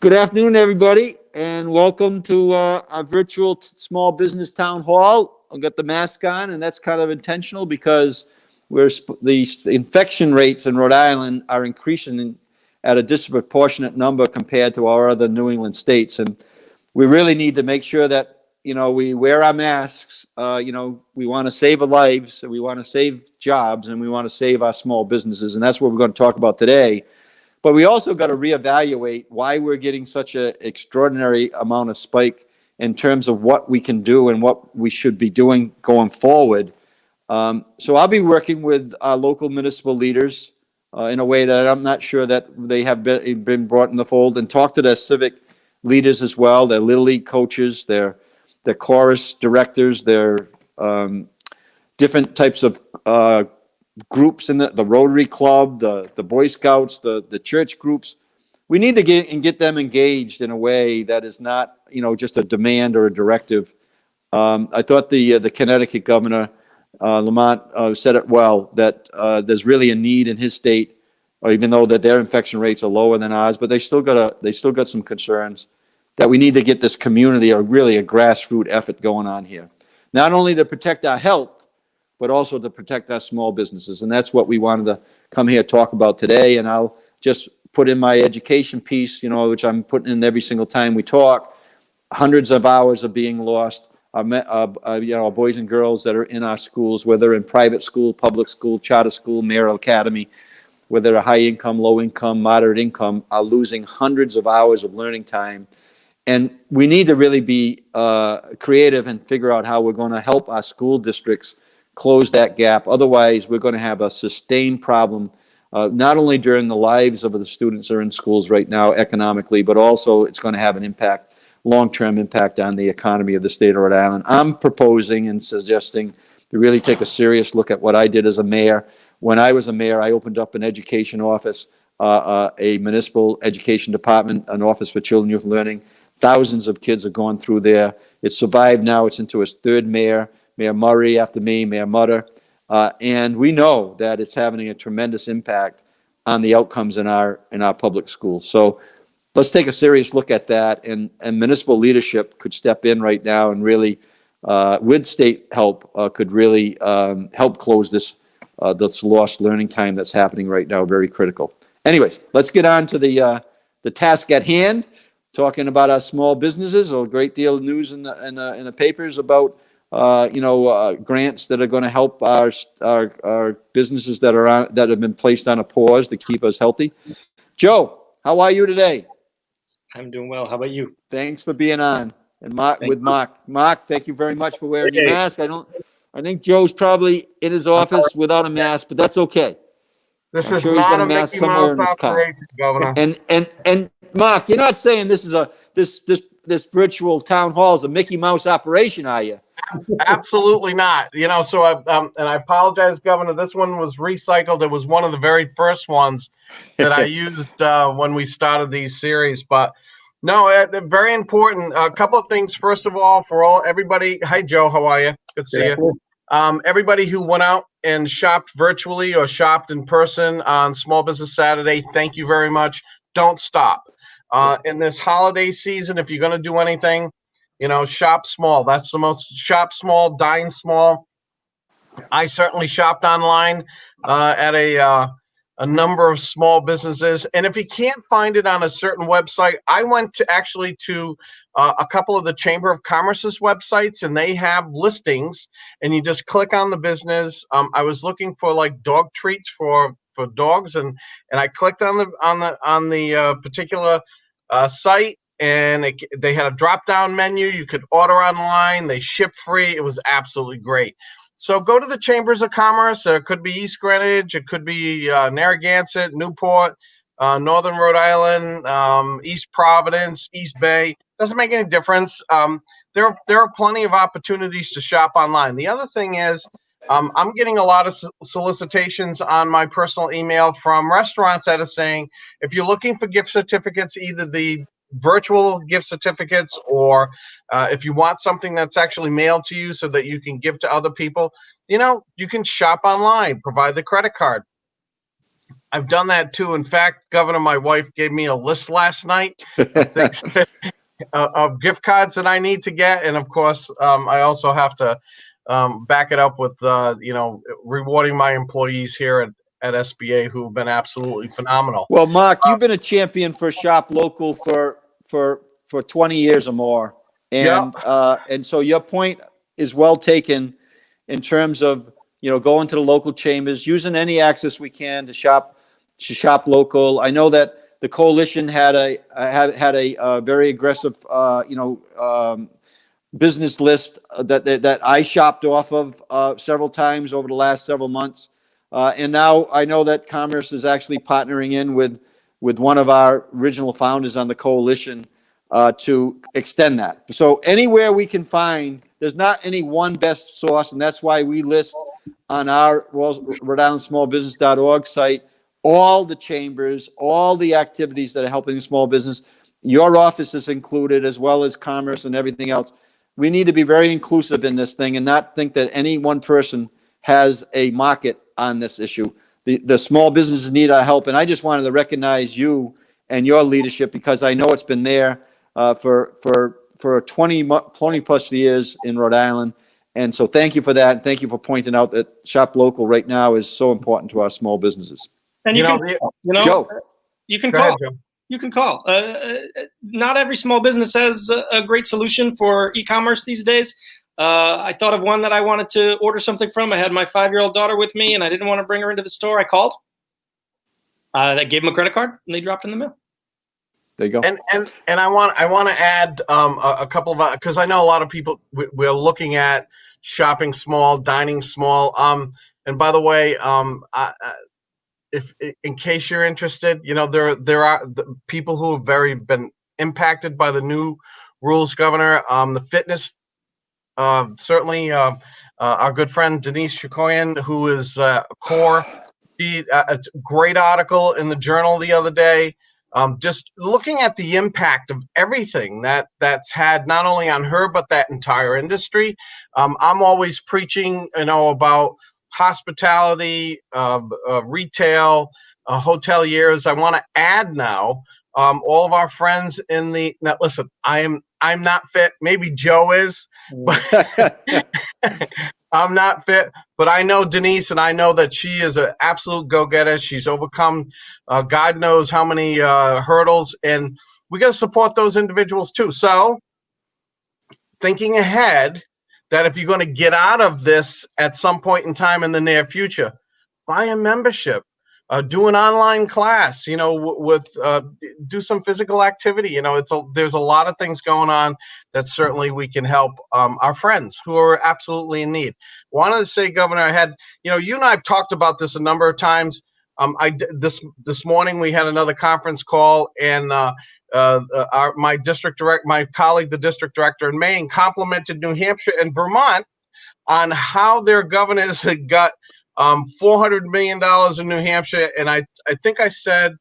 Good afternoon, everybody, and welcome to our virtual small business town hall. I've got the mask on, and that's kind of intentional because the infection rates in Rhode Island are increasing at a disproportionate number compared to our other New England states, and we really need to make sure that we wear our masks. We want to save lives, we want to save jobs, and we want to save our small businesses, and that's what we're going to talk about today. But we also got to reevaluate why we're getting such an extraordinary amount of spike in terms of what we can do and what we should be doing going forward. So I'll be working with our local municipal leaders in a way that I'm not sure that they have been brought in the fold, and talk to their civic leaders as well, their Little League coaches, their chorus directors, their different types of groups in the Rotary Club, the Boy Scouts, the church groups. We need to get them engaged in a way that is not, just a demand or a directive. I thought the Connecticut governor, Lamont, said it well, that there's really a need in his state, even though that their infection rates are lower than ours, but they still got some concerns that we need to get this community, a grassroots effort going on here. Not only to protect our health, but also to protect our small businesses. And that's what we wanted to come here talk about today. And I'll just put in my education piece, which I'm putting in every single time we talk. Hundreds of hours are being lost. Boys and girls that are in our schools, whether in private school, public school, charter school, Merrill Academy, whether they're high income, low income, moderate income, are losing hundreds of hours of learning time. And we need to really be creative and figure out how we're going to help our school districts close that gap. Otherwise, we're going to have a sustained problem, not only during the lives of the students that are in schools right now economically, but also it's going to have an impact, long-term impact on the economy of the state of Rhode Island. I'm proposing and suggesting to really take a serious look at what I did as a mayor. When I was a mayor, I opened up an education office, a municipal education department, an office for children, youth, and learning. Thousands of kids have gone through there. It's survived now. It's into its third mayor. Mayor Murray after me, Mayor Mutter, and we know that it's having a tremendous impact on the outcomes in our public schools. So let's take a serious look at that, and municipal leadership could step in right now and really, with state help, could really help close this lost learning time that's happening right now. Very critical. Anyways, let's get on to the task at hand. Talking about our small businesses, a great deal of news in the papers about grants that are going to help our businesses that have been placed on a pause to keep us healthy. Joe, how are you today? I'm doing well. How about you? Thanks for being on. And Mark, Mark, thank you very much for wearing your mask. I think Joe's probably in his office without a mask, but that's okay. I'm sure he's got a mask somewhere in his car. Governor. And Mark, you're not saying this is this virtual town hall is a Mickey Mouse operation, are you? Absolutely not. So and I apologize, Governor. This one was recycled. It was one of the very first ones that I used when we started these series. But no, very important. A couple of things. First of all, for everybody. Hi, Joe. How are you? Good to see you. Everybody who went out and shopped virtually or shopped in person on Small Business Saturday, thank you very much. Don't stop. In this holiday season, if you're going to do anything, shop small. That's the most. Shop small, dine small. I certainly shopped online at a number of small businesses, and if you can't find it on a certain website, I went to a couple of the Chamber of Commerce's websites, and they have listings, and you just click on the business. I was looking for like dog treats for dogs, and I clicked on the particular site. And they had a drop-down menu. You could order online. They ship free. It was absolutely great. So go to the Chambers of Commerce. It could be East Greenwich. It could be Narragansett, Newport, Northern Rhode Island, East Providence, East Bay. Doesn't make any difference. There are plenty of opportunities to shop online. The other thing is I'm getting a lot of solicitations on my personal email from restaurants that are saying, if you're looking for gift certificates, either the virtual gift certificates, or if you want something that's actually mailed to you so that you can give to other people, you can shop online, provide the credit card. I've done that too. In fact, Governor, my wife gave me a list last night of things, of gift cards that I need to get, and of course, I also have to back it up with rewarding my employees here at SBA who've been absolutely phenomenal. Well, Mark, you've been a champion for Shop Local for 20 years or more. And and so your point is well taken in terms of, going to the local chambers, using any access we can to shop local. I know that the coalition had a very aggressive, business list that I shopped off of several times over the last several months. And now I know that Commerce is actually partnering in with one of our original founders on the coalition to extend that. So anywhere we can find, there's not any one best source, and that's why we list on our Rhode Island smallbusiness.org site all the chambers, all the activities that are helping small business. Your office is included, as well as Commerce and everything else. We need to be very inclusive in this thing and not think that any one person has a market on this issue. The small businesses need our help, and I just wanted to recognize you and your leadership, because I know it's been there for 20 plus years in Rhode Island. And so thank you for that. And thank you for pointing out that Shop Local right now is so important to our small businesses. And Joe, you can Go call. ahead, Joe. You can call. Not every small business has a great solution for e-commerce these days. I thought of one that I wanted to order something from. I had my 5-year-old daughter with me, and I didn't want to bring her into the store. I called. I gave them a credit card, and they dropped it in the mail. there you go. And I want to add a couple of, because I know a lot of people, we're looking at shopping small, dining small. And by the way, if in case you're interested, there are the people who have been impacted by the new rules, Governor. The fitness, certainly our good friend Denise Chakoyan, who is core. A great article in the Journal the other day. Just looking at the impact of everything that's had not only on her but that entire industry. I'm always preaching, about hospitality, retail, hoteliers. I want to add now all of our friends in the. Now, listen, I'm not fit. Maybe Joe is, but I'm not fit. But I know Denise, and I know that she is an absolute go-getter. She's overcome God knows how many hurdles, and we got to support those individuals too. So, thinking ahead, that if you're going to get out of this at some point in time in the near future, buy a membership, do an online class, do some physical activity. There's a lot of things going on that certainly we can help our friends who are absolutely in need. Wanted to say, Governor, I had, you and I have talked about this a number of times. This morning we had another conference call, and my colleague, the district director in Maine, complimented New Hampshire and Vermont on how their governors had got $400 million in New Hampshire, and I think I said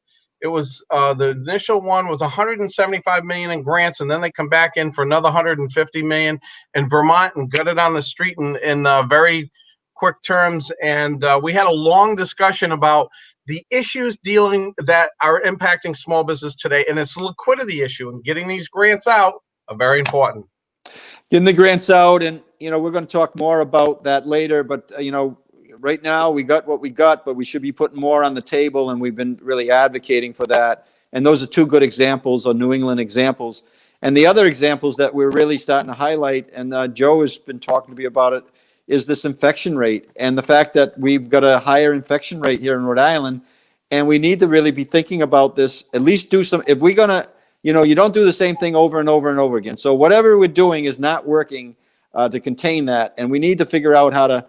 it was the initial one was $175 million in grants, and then they come back in for another $150 million in Vermont and got it on the street in very quick terms. And we had a long discussion about the issues that are impacting small business today, and it's a liquidity issue, and getting these grants out are very important. Getting the grants out, and we're going to talk more about that later, but right now we got what we got, but we should be putting more on the table, and we've been really advocating for that. And those are two good examples, or New England examples. And the other examples that we're really starting to highlight, and Joe has been talking to me about it, is this infection rate, and the fact that we've got a higher infection rate here in Rhode Island, and we need to really be thinking about this. At least do some, if we're gonna, you don't do the same thing over and over and over again. So whatever we're doing is not working to contain that, and we need to figure out how to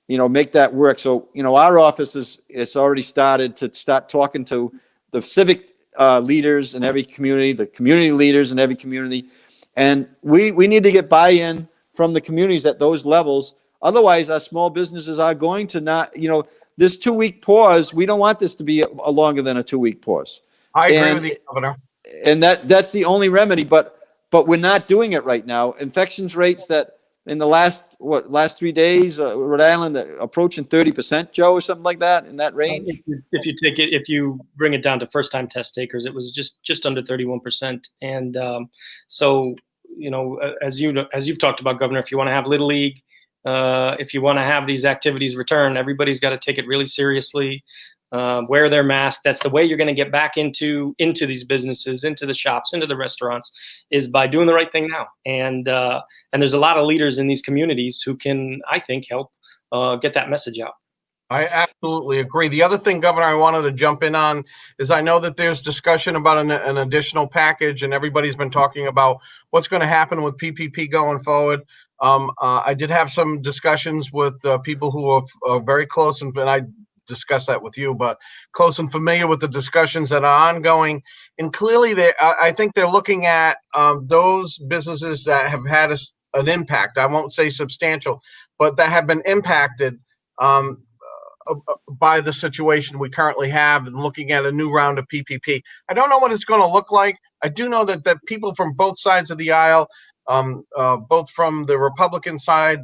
make that work. So, our office it's already started to start talking to the civic leaders in every community, the community leaders in every community. And we need to get buy-in from the communities at those levels. Otherwise, our small businesses are going to not, this 2-week pause, we don't want this to be a longer than a 2-week pause. I agree with you, Governor. And that's the only remedy, but we're not doing it right now. Infections rates that in the last 3 days, Rhode Island approaching 30%, Joe, or something like that, in that range. If you bring it down to first-time test takers, it was just under 31%. And so, as you've talked about, Governor, if you want to have Little League, if you want to have these activities return, everybody's got to take it really seriously. Wear their mask. That's the way you're going to get back into these businesses, into the shops, into the restaurants, is by doing the right thing now. And there's a lot of leaders in these communities who can, I think, help get that message out. I absolutely agree. The other thing, Governor, I wanted to jump in on is I know that there's discussion about an additional package, and everybody's been talking about what's going to happen with PPP going forward. I did have some discussions with people who are very close, and I discuss that with you, but close and familiar with the discussions that are ongoing. And clearly, I think they're looking at those businesses that have had an impact. I won't say substantial, but that have been impacted by the situation we currently have, and looking at a new round of PPP. I don't know what it's going to look like. I do know that people from both sides of the aisle, both from the Republican side,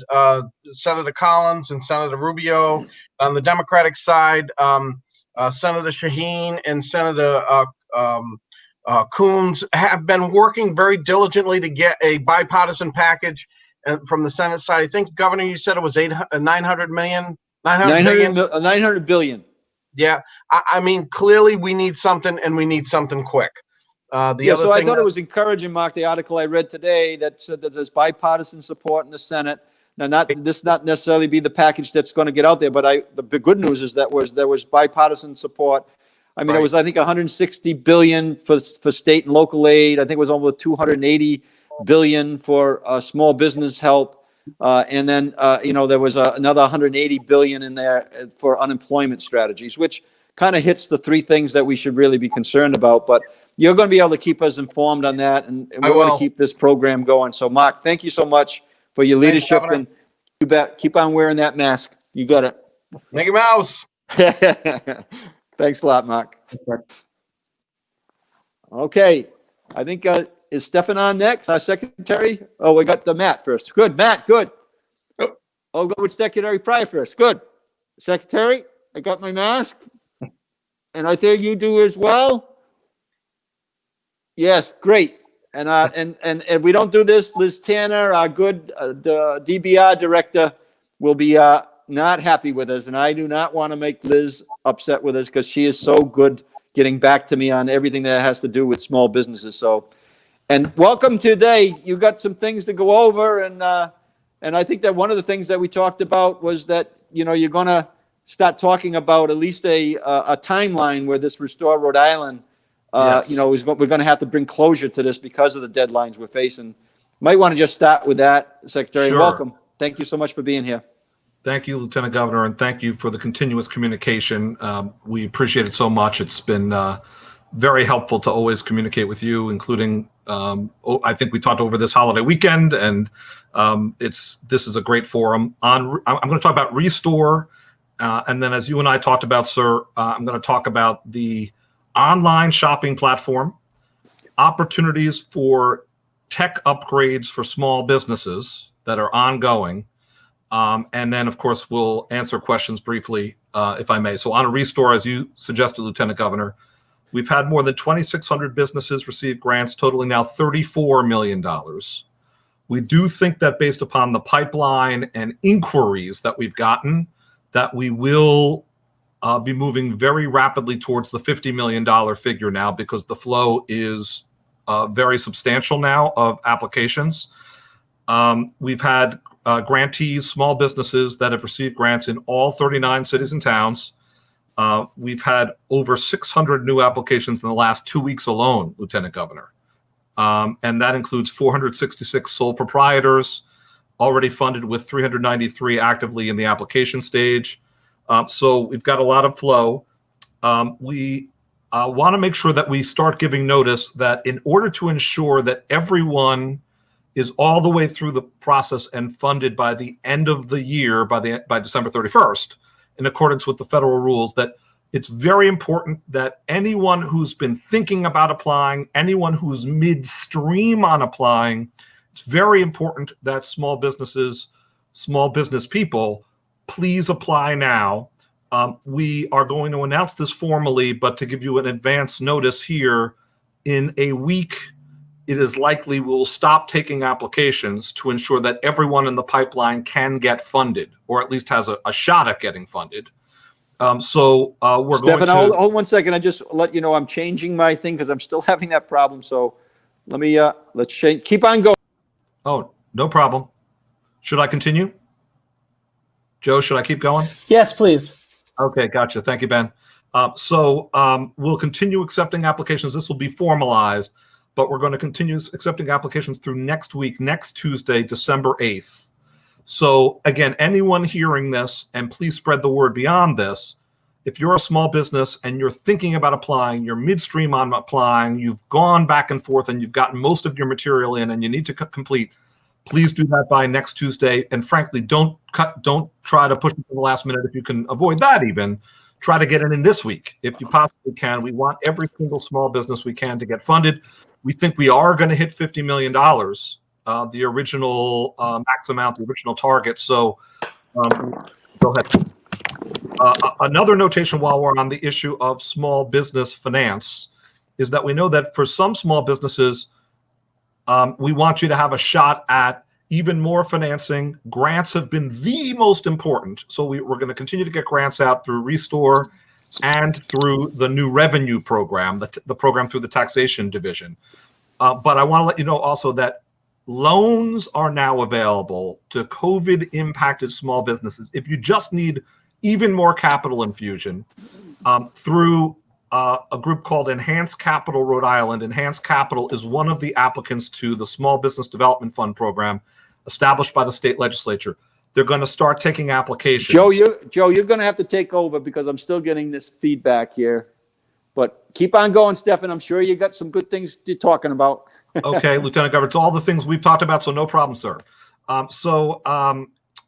Senator Collins and Senator Rubio, on the Democratic side, Senator Shaheen and Senator Coons, have been working very diligently to get a bipartisan package from the Senate side. I think, Governor, you said it was 900 million. 900 billion. Yeah, I mean, clearly we need something, and we need something quick. I thought it was encouraging, Mark, the article I read today that said that there's bipartisan support in the Senate. Now, not necessarily be the package that's going to get out there, but the good news is that there was bipartisan support. I mean, It was, I think, 160 billion for state and local aid. I think it was over 280 billion for small business help. And then, there was another 180 billion in there for unemployment strategies, which kind of hits the three things that we should really be concerned about. But you're going to be able to keep us informed on that, and we're going to keep this program going. So, Mark, thank you so much for your leadership, and you bet, keep on wearing that mask. You got it. Mickey Mouse. Thanks a lot, Mark. Okay, I think is Stefan on next, our secretary? Oh, we got the Matt first. Good, Matt, good. I'll go with Secretary Pryor first. Good. Secretary, I got my mask. And I think you do as well. Yes, great. And if we don't do this, Liz Tanner, our good the DBR director, will be not happy with us. And I do not want to make Liz upset with us, because she is so good getting back to me on everything that has to do with small businesses. So, and welcome today. You got some things to go over, and I think that one of the things that we talked about was that you're going to start talking about at least a timeline where this Restore Rhode Island, Yes. we're going to have to bring closure to this because of the deadlines we're facing. Might want to just start with that, Secretary. Sure. Welcome. Thank you so much for being here. Thank you, Lieutenant Governor, and thank you for the continuous communication. We appreciate it so much. It's been very helpful to always communicate with you, including I think we talked over this holiday weekend, and this is a great forum. I'm going to talk about Restore, and then as you and I talked about, sir, I'm going to talk about the online shopping platform, opportunities for tech upgrades for small businesses that are ongoing, and then, of course, we'll answer questions briefly, if I may. So on a Restore, as you suggested, Lieutenant Governor, we've had more than 2,600 businesses receive grants totaling now $34 million. We do think that based upon the pipeline and inquiries that we've gotten, that we will be moving very rapidly towards the $50 million figure now, because the flow is very substantial now of applications. We've had grantees, small businesses that have received grants in all 39 cities and towns. We've had over 600 new applications in the last 2 weeks alone, Lieutenant Governor. And that includes 466 sole proprietors, already funded with 393 actively in the application stage. So we've got a lot of flow. We want to make sure that we start giving notice that in order to ensure that everyone is all the way through the process and funded by the end of the year, by December 31st, in accordance with the federal rules, that it's very important that anyone who's been thinking about applying, anyone who's midstream on applying, It's very important that small businesses, small business people, please apply now. We are going to announce this formally, but to give you an advance notice here, in a week, it is likely we'll stop taking applications to ensure that everyone in the pipeline can get funded, or at least has a shot at getting funded. We're Stefan, going to hold 1 second. I just let you know I'm changing my thing because I'm still having that problem. So let me, let's change, keep on going. Oh, no problem. Should I continue? Joe, should I keep going? Yes, please. Okay, gotcha. Thank you, Ben. We'll continue accepting applications. This will be formalized, but we're going to continue accepting applications through next week, next Tuesday, December 8th. So again, anyone hearing this, and please spread the word beyond this, if you're a small business and you're thinking about applying, you're midstream on applying, you've gone back and forth and you've gotten most of your material in and you need to complete, please do that by next Tuesday. And frankly, don't try to push it to the last minute if you can avoid that even. Try to get it in this week if you possibly can. We want every single small business we can to get funded. We think we are going to hit $50 million, the original max amount, the original target. So go ahead. Another notation while we're on the issue of small business finance is that we know that for some small businesses, we want you to have a shot at even more financing. Grants have been the most important. So we're going to continue to get grants out through Restore and through the new revenue program, the program through the taxation division. But I want to let you know also that loans are now available to COVID impacted small businesses. If you just need even more capital infusion through a group called Enhanced Capital Rhode Island. Enhanced Capital is one of the applicants to the Small Business Development Fund program established by the state legislature. They're going to start taking applications. Joe, you're going to have to take over because I'm still getting this feedback here. But keep on going, Stefan. I'm sure you got some good things you're talking about. Okay, Lieutenant Governor, it's all the things we've talked about, so no problem, sir.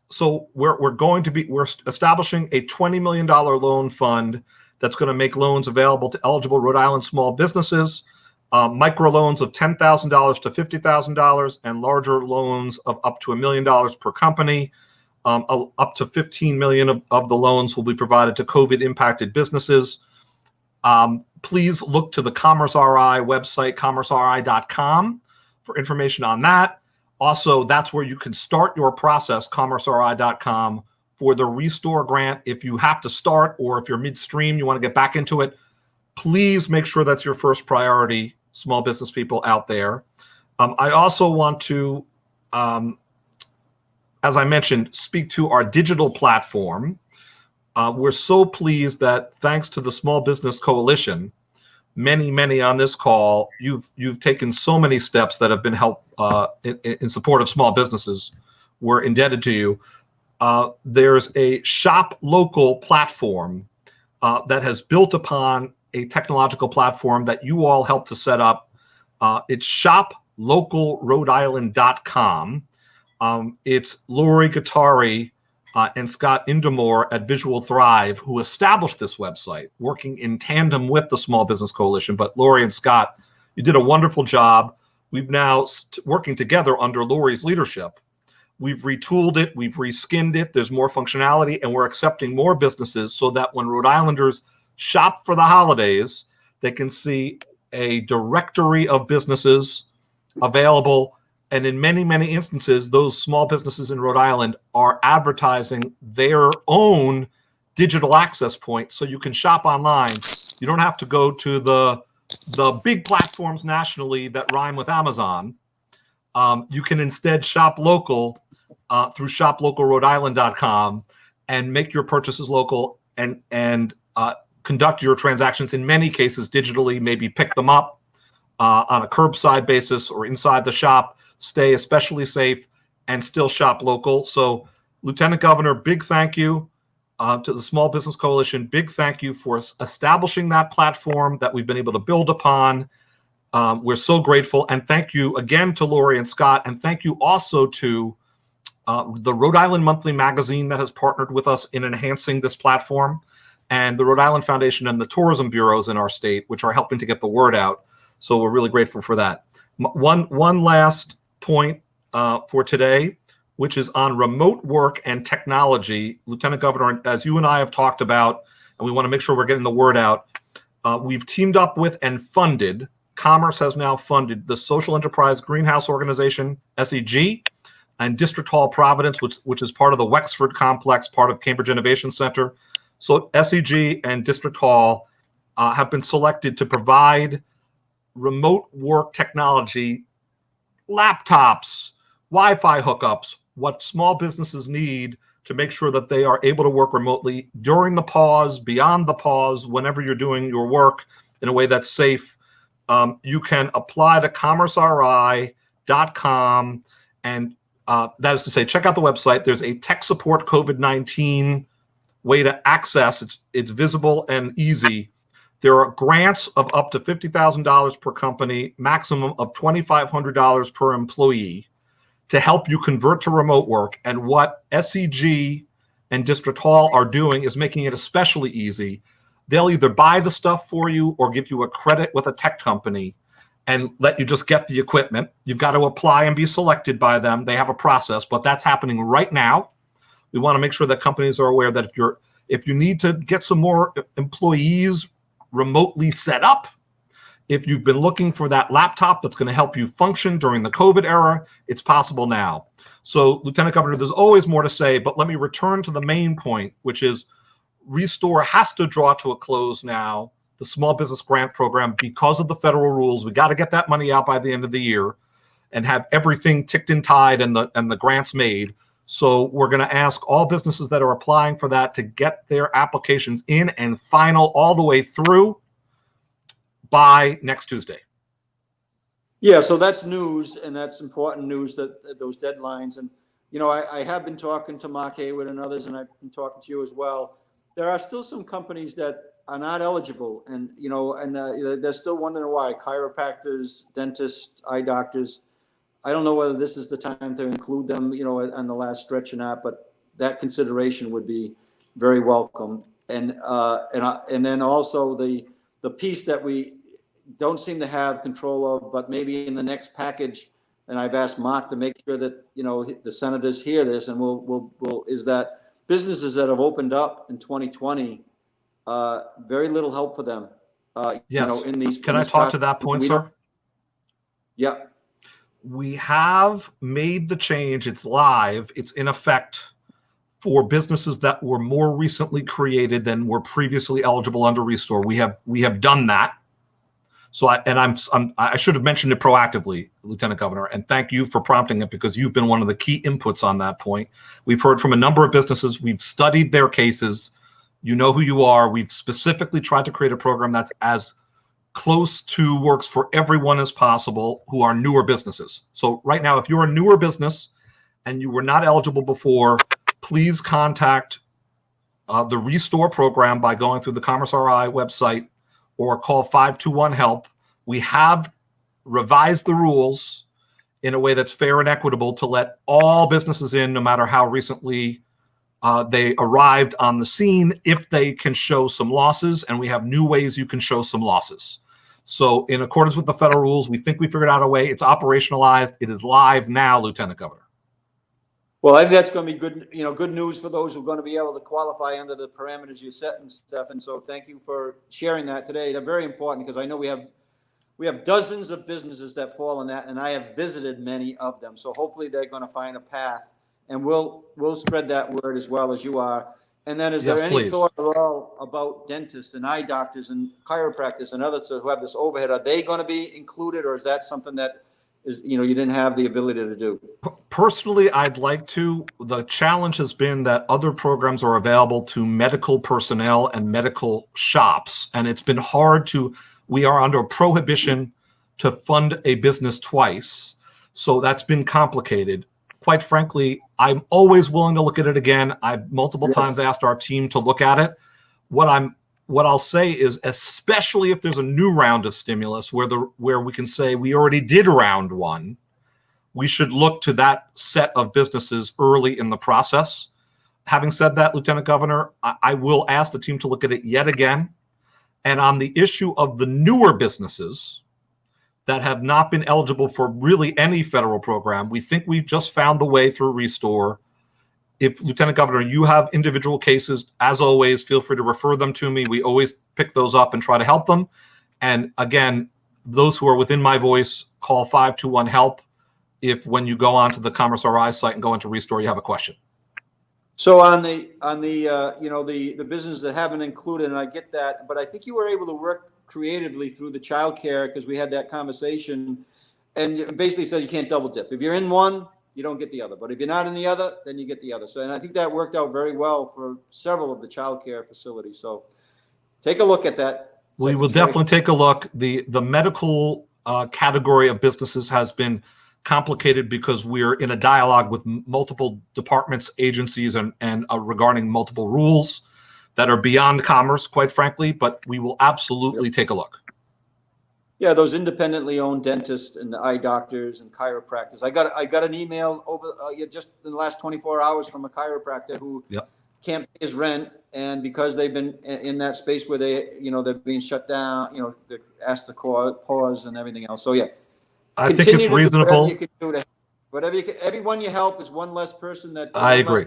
So we're establishing a $20 million loan fund that's going to make loans available to eligible Rhode Island small businesses, microloans of $10,000 to $50,000, and larger loans of up to $1 million per company. Up to $15 million of the loans will be provided to COVID impacted businesses. Please look to the Commerce RI website, commerceri.com, for information on that. Also, that's where you can start your process, commerceri.com, for the Restore grant. If you have to start, or if you're midstream, you want to get back into it, please make sure that's your first priority, small business people out there. I also want to, as I mentioned, speak to our digital platform. We're so pleased that thanks to the Small Business Coalition, many on this call, you've taken so many steps that have been help in support of small businesses. We're indebted to you. There's a Shop Local platform that has built upon a technological platform that you all helped to set up. It's shoplocalrhodeisland.com. It's Lori Guattari and Scott Indemore at Visual Thrive who established this website, working in tandem with the Small Business Coalition. But Lori and Scott, you did a wonderful job. We've now working together under Lori's leadership. We've retooled it, we've reskinned it, there's more functionality, and we're accepting more businesses so that when Rhode Islanders shop for the holidays, they can see a directory of businesses available. And in many instances, those small businesses in Rhode Island are advertising their own digital access point so you can shop online. You don't have to go to the big platforms nationally that rhyme with Amazon. You can instead shop local through shoplocalrhodeisland.com and make your purchases local and conduct your transactions in many cases digitally, maybe pick them up on a curbside basis or inside the shop. Stay especially safe and still shop local. So, Lieutenant Governor, big thank you to the Small Business Coalition. Big thank you for establishing that platform that we've been able to build upon. We're so grateful. And thank you again to Lori and Scott. And thank you also to the Rhode Island Monthly Magazine that has partnered with us in enhancing this platform, and the Rhode Island Foundation and the tourism bureaus in our state, which are helping to get the word out. So we're really grateful for that. One last point for today, which is on remote work and technology. Lieutenant Governor, as you and I have talked about, and we want to make sure we're getting the word out, we've teamed up with and funded, Commerce has now funded the Social Enterprise Greenhouse Organization, SEG, and District Hall Providence, which is part of the Wexford Complex, part of Cambridge Innovation Center. So SEG and District Hall have been selected to provide remote work technology, laptops, Wi-Fi hookups, what small businesses need to make sure that they are able to work remotely during the pause, beyond the pause, whenever you're doing your work in a way that's safe. You can apply to commerceri.com, and that is to say, check out the website. There's a tech support COVID-19 way to access. It's visible and easy. There are grants of up to $50,000 per company, maximum of $2,500 per employee, to help you convert to remote work. And what SEG and District Hall are doing is making it especially easy. They'll either buy the stuff for you or give you a credit with a tech company and let you just get the equipment. You've got to apply and be selected by them. They have a process, but that's happening right now. We want to make sure that companies are aware that if you need to get some more employees remotely set up, if you've been looking for that laptop that's going to help you function during the COVID era, it's possible now. So, Lieutenant Governor, there's always more to say, but let me return to the main point, which is Restore has to draw to a close now, the small business grant program, because of the federal rules. We got to get that money out by the end of the year and have everything ticked and tied and the grants made. So we're going to ask all businesses that are applying for that to get their applications in and final all the way through by next Tuesday. Yeah, so that's news, and that's important news, that those deadlines. And, you know, I have been talking to Mark Haywood and others, and I've been talking to you as well. There are still some companies that are not eligible, and, you know, and they're still wondering why. Chiropractors, dentists, eye doctors. I don't know whether this is the time to include them, you know, on the last stretch or not, but that consideration would be very welcome. And then also the piece that we don't seem to have control of, but maybe in the next package, and I've asked Mark to make sure that, you know, the senators hear this, and we'll is that businesses that have opened up in 2020, very little help for them. Yes. You know, in these. Can I talk to that point, sir? Yeah. We have made the change. It's live. It's in effect for businesses that were more recently created than were previously eligible under Restore. We have done that. So I should have mentioned it proactively, Lieutenant Governor, and thank you for prompting it, because you've been one of the key inputs on that point. We've heard from a number of businesses. We've studied their cases. You know who you are. We've specifically tried to create a program that's as close to works for everyone as possible who are newer businesses. So right now, if you're a newer business and you were not eligible before, please contact the Restore program by going through the CommerceRI website or call 521-HELP. We have revised the rules in a way that's fair and equitable to let all businesses in, no matter how recently they arrived on the scene, if they can show some losses, and we have new ways you can show some losses. So in accordance with the federal rules, we think we figured out a way. It's operationalized. It is live now, Lieutenant Governor. Well, I think that's going to be good, you know, good news for those who are going to be able to qualify under the parameters you set and stuff. And so thank you for sharing that today. They're very important, because I know we have dozens of businesses that fall in that, and I have visited many of them. So hopefully they're going to find a path, and we'll spread that word as well as you are. And then is there any thought at all about dentists and eye doctors and chiropractors and others who have this overhead? Are they going to be included, or is that something that is, you know, you didn't have the ability to do? Personally, I'd like to. The challenge has been that other programs are available to medical personnel and medical shops, and it's been hard to, we are under a prohibition to fund a business twice. So that's been complicated. Quite frankly, I'm always willing to look at it again. I've multiple times asked our team to look at it. What I'll say is, especially if there's a new round of stimulus where we can say we already did round one, we should look to that set of businesses early in the process. Having said that, Lieutenant Governor, I will ask the team to look at it yet again. And on the issue of the newer businesses that have not been eligible for really any federal program. We think we've just found the way through Restore. If, Lieutenant Governor, you have individual cases, as always, feel free to refer them to me. We always pick those up and try to help them. And again, those who are within my voice, call 521-HELP if when you go onto the Commerce RI site and go into Restore, you have a question. So on the the business that haven't included, and I get that, but I think you were able to work creatively through the childcare, because we had that conversation, and basically said you can't double dip. If you're in one, you don't get the other, but if you're not in the other, then you get the other. So, and I think that worked out very well for several of the childcare facilities. So take a look at that. We will definitely take a look. The medical category of businesses has been complicated because we're in a dialogue with multiple departments, agencies, and regarding multiple rules that are beyond commerce, quite frankly, but we will absolutely take a look. Yeah, those independently owned dentists and the eye doctors and chiropractors. I got an email over just in the last 24 hours from a chiropractor who can't pay his rent, and because they've been in that space where they're being shut down, they're asked to pause and everything else. So yeah, I think it's reasonable. Whatever you can do to, whatever you can, everyone you help is one less person that. I agree.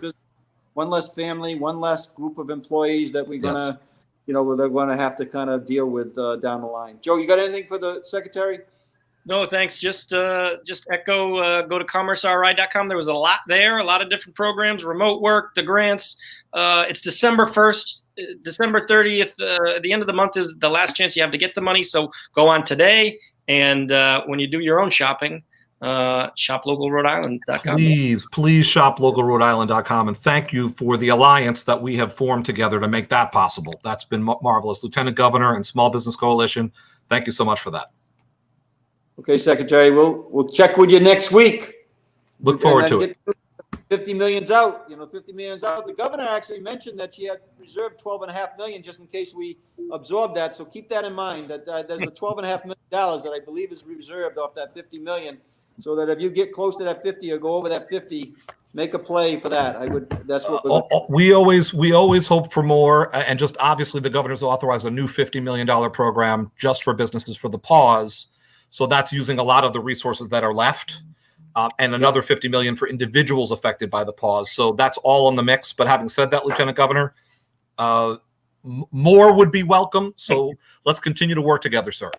One less family, one less group of employees that we're gonna, they're gonna have to kind of deal with down the line. Joe, you got anything for the secretary? No, thanks. Just echo, go to commerceri.com. There was a lot there, a lot of different programs, remote work, the grants. It's December 1st, December 30th. The end of the month is the last chance you have to get the money. So go on today. And when you do your own shopping, shop localrhodeisland.com. Please shop localrhodeisland.com. And thank you for the alliance that we have formed together to make that possible. That's been marvelous. Lieutenant Governor and Small Business Coalition, thank you so much for that. Okay, Secretary, we'll check with you next week. Look forward to it. 50 million's out. 50 million's out. The governor actually mentioned that she had reserved 12.5 million just in case we absorb that. So keep that in mind. That there's a 12.5 million dollars that I believe is reserved off that 50 million. So that if you get close to that 50 or go over that 50, make a play for that. That's what we always hope for more. And just obviously the governor's authorized a new $50 million program just for businesses for the pause. So that's using a lot of the resources that are left, and another 50 million for individuals affected by the pause. So that's all in the mix. But having said that, Lieutenant Governor, more would be welcome. So let's continue to work together, sir.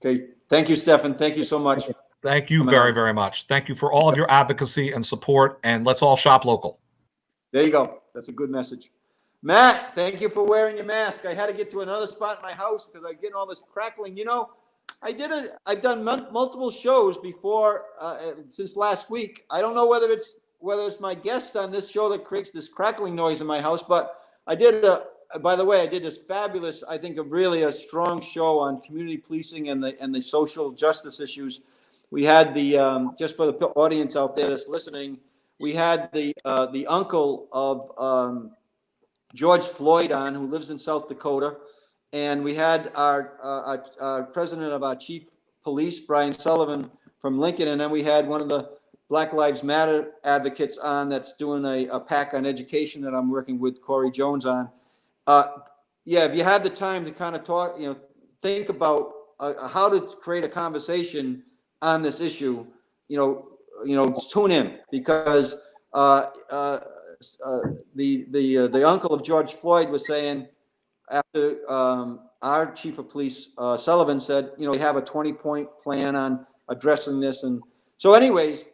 Okay. Thank you, Stefan. Thank you so much. Thank you very, very much. Thank you for all of your advocacy and support, and let's all shop local. There you go. That's a good message. Matt, thank you for wearing your mask. I had to get to another spot in my house because I'm getting all this crackling. I've done multiple shows before since last week. I don't know whether it's my guest on this show that creates this crackling noise in my house, but I did this fabulous, I think, really a strong show on community policing and the social justice issues. We had just for the audience out there that's listening, we had the uncle of George Floyd on, who lives in South Dakota. And we had our president of our chief police, Brian Sullivan from Lincoln. And then we had one of the Black Lives Matter advocates on that's doing a pack on education that I'm working with Corey Jones on. If you have the time to kind of talk, think about how to create a conversation on this issue, tune in, because the uncle of George Floyd was saying, after our chief of police, Sullivan, said, we have a 20-point plan on addressing this. And so anyways,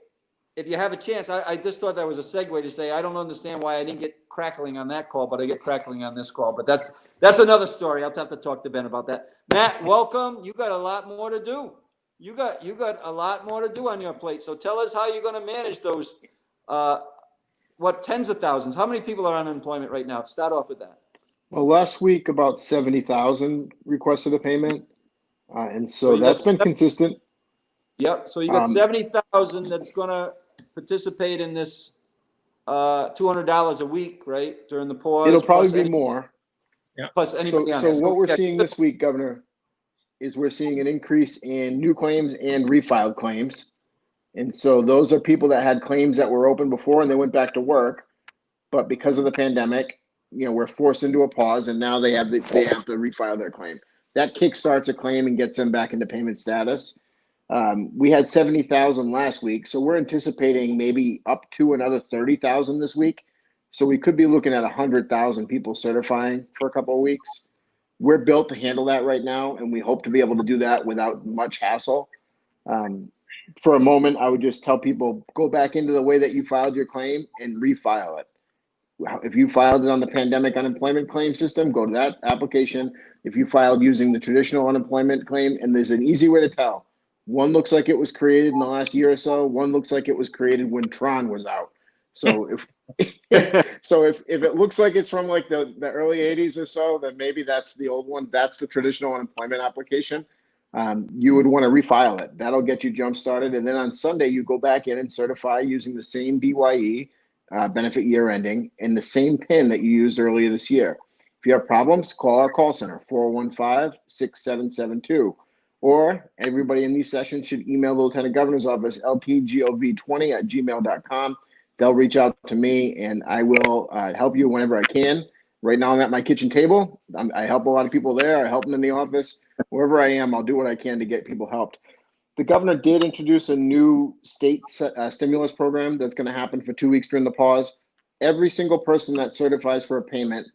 if you have a chance, I just thought that was a segue to say, I don't understand why I didn't get crackling on that call, but I get crackling on this call. But that's another story. I'll have to talk to Ben about that. Matt, welcome. You got a lot more to do. You got a lot more to do on your plate. So tell us how you're going to manage those, tens of thousands. How many people are on unemployment right now? Start off with that. Well, last week, about 70,000 requested a payment. And so that's been consistent. Yep. So you got 70,000 that's going to participate in this $200 a week, right? During the pause. It'll probably be more. Yeah. Plus anybody on So there. what we're seeing this week, Governor, is we're seeing an increase in new claims and refiled claims. And so those are people that had claims that were open before and they went back to work. But because of the pandemic, we're forced into a pause, and now they have to refile their claim. that kickstarts a claim and gets them back into payment status. We had 70,000 last week, so we're anticipating maybe up to another 30,000 this week. So we could be looking at 100,000 people certifying for a couple of weeks. We're built to handle that right now, and we hope to be able to do that without much hassle. For a moment, I would just tell people, go back into the way that you filed your claim and refile it. If you filed it on the pandemic unemployment claim system, go to that application. If you filed using the traditional unemployment claim, and there's an easy way to tell. One looks like it was created in the last year or so. One looks like it was created when Tron was out. So if it looks like it's from like the early 80s or so, then maybe that's the old one. That's the traditional unemployment application. You would want to refile it. That'll get you jump started. And then on Sunday, you go back in and certify using the same BYE, benefit year ending, and the same PIN that you used earlier this year. If you have problems, call our call center, 415-6772. Or everybody in these sessions should email the Lieutenant Governor's office, ltgov20@gmail.com. They'll reach out to me, and I will help you whenever I can. Right now, I'm at my kitchen table. I help a lot of people there. I help them in the office. Wherever I am, I'll do what I can to get people helped. The governor did introduce a new state stimulus program that's going to happen for 2 weeks during the pause. Every single person that certifies for a payment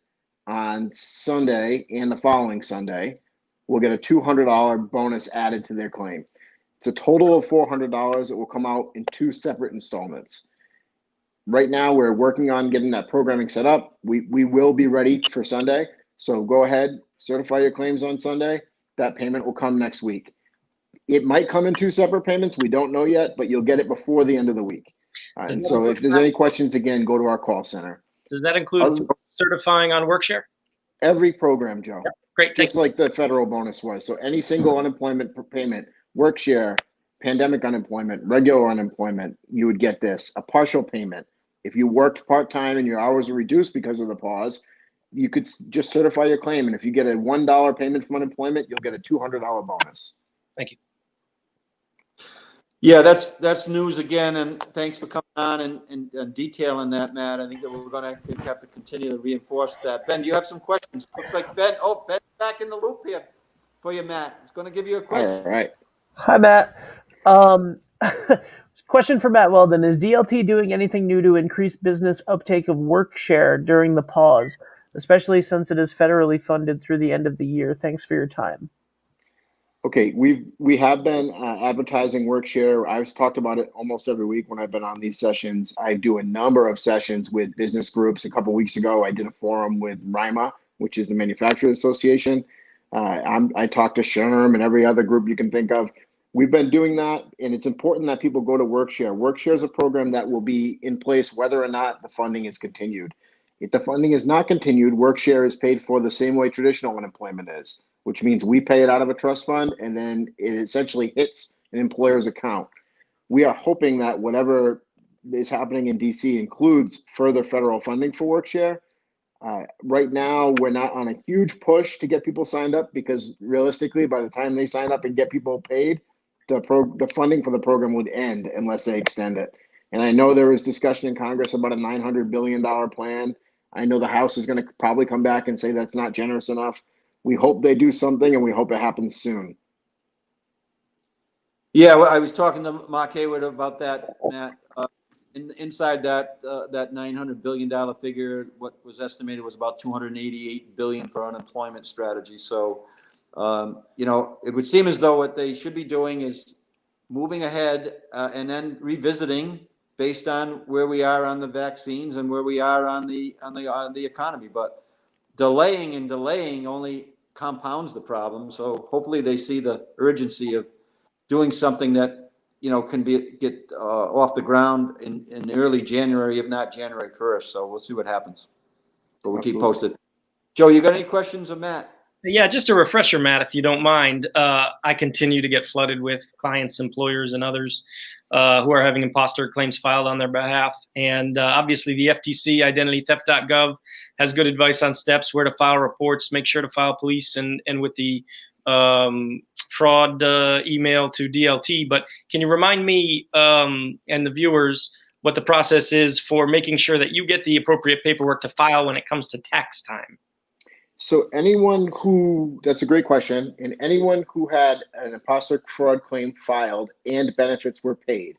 on Sunday and the following Sunday will get a $200 bonus added to their claim. It's a total of $400 that will come out in 2 separate installments. Right now, we're working on getting that programming set up. We will be ready for Sunday. So go ahead, certify your claims on Sunday. That payment will come next week. It might come in 2 separate payments. We don't know yet, but you'll get it before the end of the week. And so if there's any questions, again, go to our call center. Does that include certifying on WorkShare? Every program, Joe. Yep. Great. Just like the federal bonus was. So any single unemployment payment, WorkShare, pandemic unemployment, regular unemployment, you would get this, a partial payment. If you worked part-time and your hours are reduced because of the pause, you could just certify your claim. And if you get a $1 payment from unemployment, you'll get a $200 bonus. Thank you. Yeah, that's news again, and thanks for coming on and detailing that, Matt. I think that we're going to have to continue to reinforce that. Ben, do you have some questions? Looks like Ben's back in the loop here for you, Matt. He's going to give you a question. All right. Hi, Matt. Question for Matt Weldon. Is DLT doing anything new to increase business uptake of WorkShare during the pause, especially since it is federally funded through the end of the year? Thanks for your time. Okay, we have been advertising WorkShare. I've talked about it almost every week when I've been on these sessions. I do a number of sessions with business groups. A couple of weeks ago, I did a forum with RIMA, which is the Manufacturers Association. I talked to SHRM and every other group you can think of. We've been doing that, and it's important that people go to WorkShare. WorkShare is a program that will be in place whether or not the funding is continued. If the funding is not continued, WorkShare is paid for the same way traditional unemployment is, which means we pay it out of a trust fund, and then it essentially hits an employer's account. We are hoping that whatever is happening in DC includes further federal funding for WorkShare. Right now, we're not on a huge push to get people signed up because realistically, by the time they sign up and get people paid, the funding for the program would end unless they extend it. And I know there was discussion in Congress about a $900 billion plan. I know the House is going to probably come back and say that's not generous enough. We hope they do something, and we hope it happens soon. Yeah, well, I was talking to Mark Haywood about that, Matt. Inside that $900 billion figure, what was estimated was about $288 billion for unemployment strategy. So, it would seem as though what they should be doing is moving ahead and then revisiting based on where we are on the vaccines and where we are on the economy. But delaying only compounds the problem. So hopefully they see the urgency of doing something that can get off the ground in early January, if not January 1st. So we'll see what happens. But we'll keep posted. Joe, you got any questions of Matt? Yeah, just a refresher, Matt, if you don't mind. I continue to get flooded with clients, employers, and others who are having imposter claims filed on their behalf. And obviously, the FTC, identitytheft.gov, has good advice on steps, where to file reports, make sure to file police, and with the fraud email to DLT. But can you remind me and the viewers what the process is for making sure that you get the appropriate paperwork to file when it comes to tax time? So anyone who, that's a great question, and anyone who had an imposter fraud claim filed and benefits were paid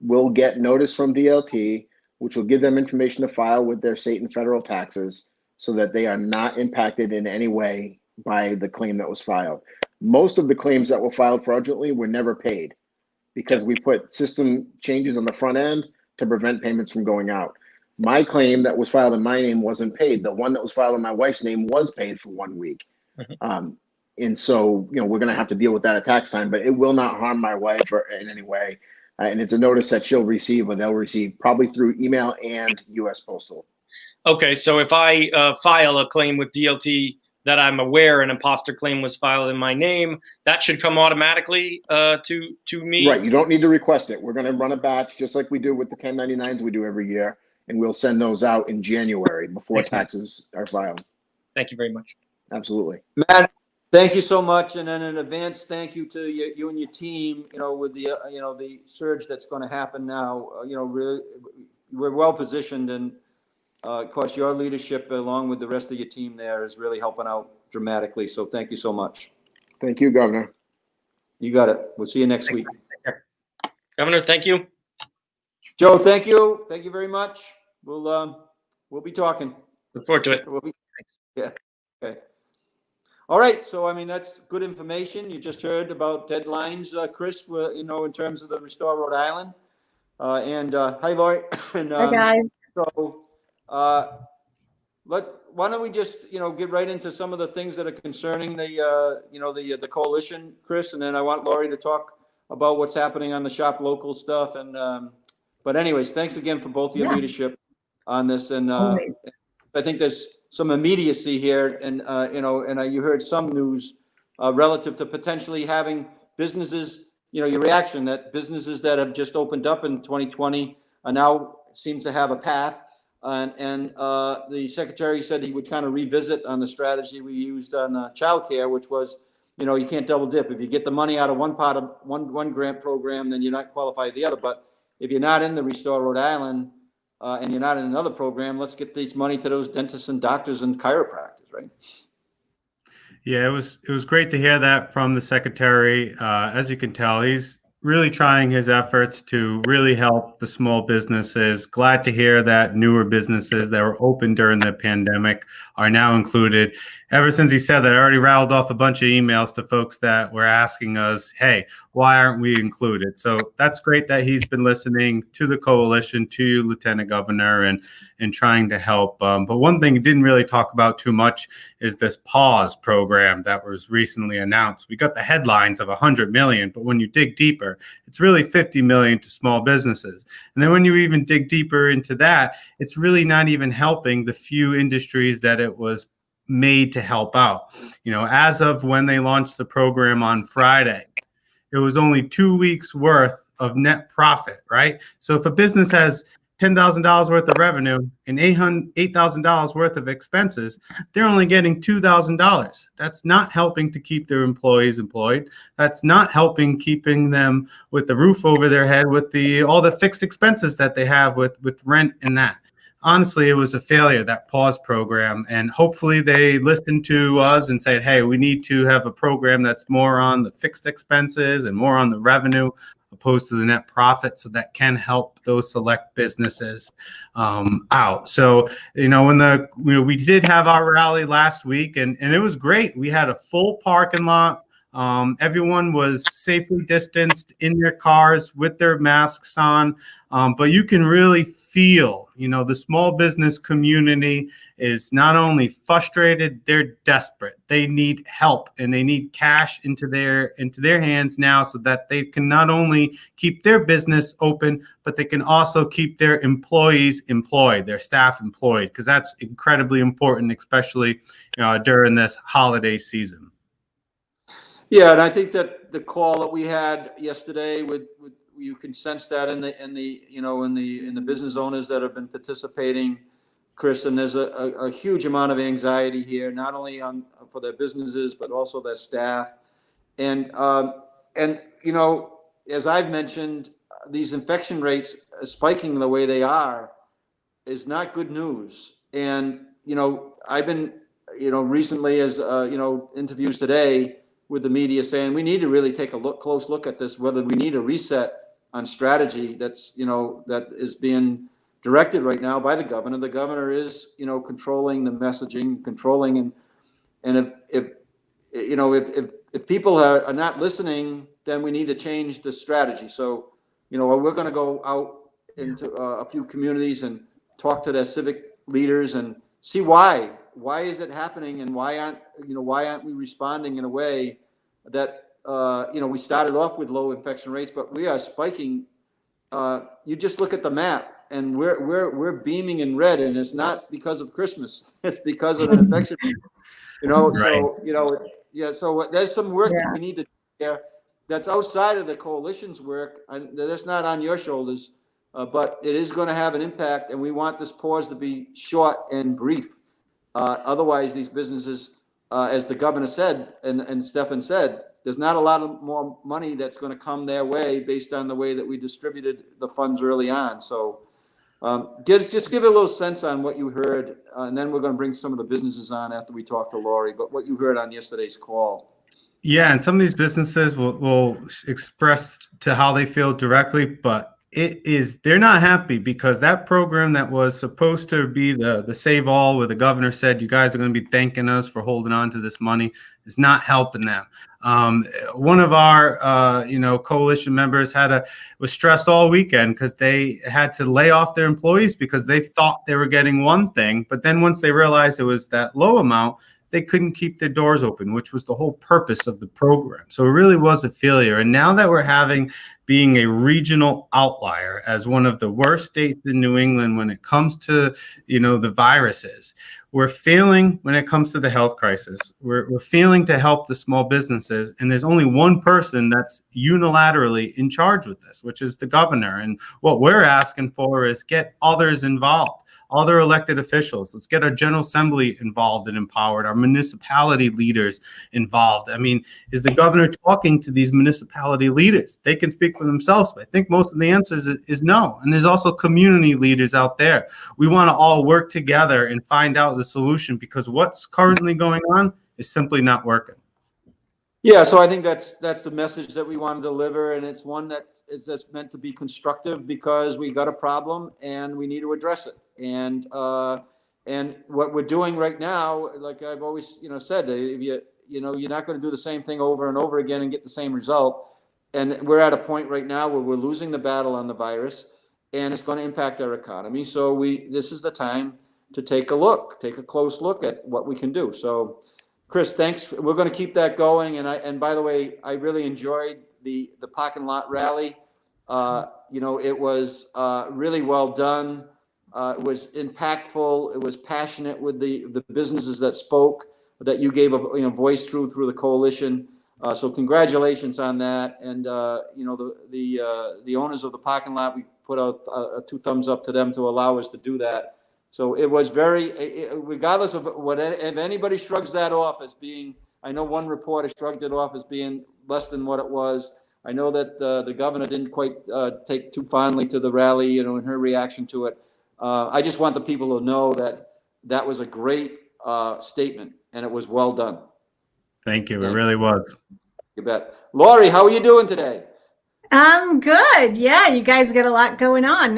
will get notice from DLT, which will give them information to file with their state and federal taxes so that they are not impacted in any way by the claim that was filed. Most of the claims that were filed fraudulently were never paid because we put system changes on the front end to prevent payments from going out. My claim that was filed in my name wasn't paid. The one that was filed in my wife's name was paid for 1 week. And so, we're going to have to deal with that at tax time, but it will not harm my wife or in any way. And it's a notice that she'll receive, or they'll receive probably through email and U.S. Postal. Okay, so if I file a claim with DLT that I'm aware an imposter claim was filed in my name, that should come automatically to me? Right, you don't need to request it. We're going to run a batch just like we do with the 1099s we do every year, and we'll send those out in January before taxes are filed. Thank you very much. Absolutely. Matt, thank you so much, and then in advance, thank you to you and your team. With the the surge that's going to happen now. Really, we're well positioned, and of course, your leadership along with the rest of your team there is really helping out dramatically. So thank you so much. Thank you, Governor. You got it. We'll see you next week. Governor, thank you. Joe, thank you. Thank you very much. We'll be talking. Look forward to it. Yeah. Okay. All right. So, that's good information. You just heard about deadlines, Chris, in terms of the Restore Rhode Island. Hi, Lori. And, Hi, guys. So, why don't we just, get right into some of the things that are concerning the coalition, Chris, and then I want Lori to talk about what's happening on the shop local stuff. And, but anyways, thanks again for both of your leadership on this. And, I think there's some immediacy here, and you heard some news relative to potentially having businesses, your reaction that businesses that have just opened up in 2020 are now seems to have a path, and the secretary said he would kind of revisit on the strategy we used on childcare, which was, you can't double dip. If you get the money out of one part of one grant program, then you're not qualified the other. But if you're not in the Restore Rhode Island, and you're not in another program, let's get these money to those dentists and doctors and chiropractors, right? Yeah, it was great to hear that from the secretary. As you can tell, he's really trying his efforts to really help the small businesses. Glad to hear that newer businesses that were open during the pandemic are now included. Ever since he said that, I already rattled off a bunch of emails to folks that were asking us, hey, why aren't we included? So that's great that he's been listening to the coalition, to you, Lieutenant Governor, and trying to help. But one thing he didn't really talk about too much is this pause program that was recently announced. We got the headlines of $100 million, but when you dig deeper, it's really $50 million to small businesses. And then when you even dig deeper into that, it's really not even helping the few industries that it was made to help out. As of when they launched the program on Friday, it was only 2 weeks worth of net profit, right? So if a business has $10,000 worth of revenue and $8,000 worth of expenses, they're only getting $2,000. That's not helping to keep their employees employed. That's not helping keeping them with the roof over their head, with all the fixed expenses that they have with rent and that. Honestly, it was a failure, that pause program. And hopefully they listened to us and said, hey, we need to have a program that's more on the fixed expenses and more on the revenue opposed to the net profit, so that can help those select businesses out. So, when we did have our rally last week, and it was great. We had a full parking lot. Everyone was safely distanced in their cars with their masks on. But you can really feel, the small business community is not only frustrated, they're desperate. They need help, and they need cash into their hands now, so that they can not only keep their business open, but they can also keep their employees employed, their staff employed, because that's incredibly important, especially during this holiday season. Yeah, and I think that the call that we had yesterday with you can sense that in the business owners that have been participating, Chris, and there's a huge amount of anxiety here, not only for their businesses but also their staff, and as I've mentioned, these infection rates spiking the way they are is not good news. And I've been recently as, interviews today with the media saying we need to really take a close look at this, whether we need a reset on strategy that's, that is being directed right now by the governor. The governor is, controlling the messaging, controlling, and if people are not listening, then we need to change the strategy. So, we're going to go out into a few communities and talk to their civic leaders and see why is it happening, and why aren't we responding in a way that, we started off with low infection rates, but we are spiking. You just look at the map, and we're beaming in red, and it's not because of Christmas. It's because of an infection. So yeah. So there's some work that we need to do there that's outside of the coalition's work, and that's not on your shoulders, but it is going to have an impact, and we want this pause to be short and brief. Otherwise, these businesses, as the governor said, and Stefan said, there's not a lot of more money that's going to come their way based on the way that we distributed the funds early on. So just give it a little sense on what you heard, and then we're going to bring some of the businesses on after we talk to Lori, but what you heard on yesterday's call. Yeah, and some of these businesses will express to how they feel directly, but they're not happy because that program that was supposed to be the save all, where the governor said you guys are going to be thanking us for holding on to this money, is not helping them. One of our coalition members was stressed all weekend because they had to lay off their employees because they thought they were getting one thing, but then once they realized it was that low amount, they couldn't keep their doors open, which was the whole purpose of the program. So it really was a failure. And now that we're being a regional outlier as one of the worst states in New England when it comes to, the viruses, we're failing when it comes to the health crisis. We're failing to help the small businesses. And there's only one person that's unilaterally in charge with this, which is the governor. And what we're asking for is get others involved. Other elected officials. Let's get our General Assembly involved and empowered, our municipality leaders involved. I mean, is the governor talking to these municipality leaders? They can speak for themselves, but I think most of the answers is no. And there's also community leaders out there. We want to all work together and find out the solution, because what's currently going on is simply not working. Yeah, so I think that's the message that we want to deliver, and it's one that's meant to be constructive because we got a problem and we need to address it. And what we're doing right now, like I've always said, if you're not going to do the same thing over and over again and get the same result. And we're at a point right now where we're losing the battle on the virus, and it's going to impact our economy. So this is the time to take a close look at what we can do. So, Chris, thanks. We're going to keep that going. And by the way, I really enjoyed the parking lot rally. It was really well done. It was impactful. It was passionate with the businesses that spoke, that you gave a voice through the coalition. So congratulations on that. And the owners of the parking lot, we put out 2 thumbs up to them to allow us to do that. So it was regardless of if anybody shrugs that off as being, I know one reporter shrugged it off as being less than what it was. I know that the governor didn't quite take too fondly to the rally, in her reaction to it. I just want the people to know that was a great statement, and it was well done. Thank you. It really was. You bet. Lori, how are you doing today? I'm good. Yeah, you guys got a lot going on.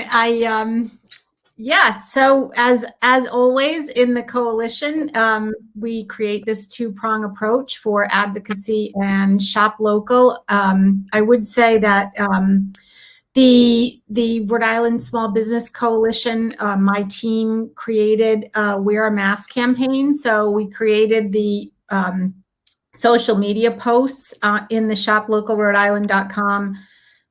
So as always in the coalition, we create this 2-prong approach for advocacy and shop local. I would say that the Rhode Island Small Business Coalition, my team created Wear a Mask campaign. So we created the social media posts in the shoplocalrhodeisland.com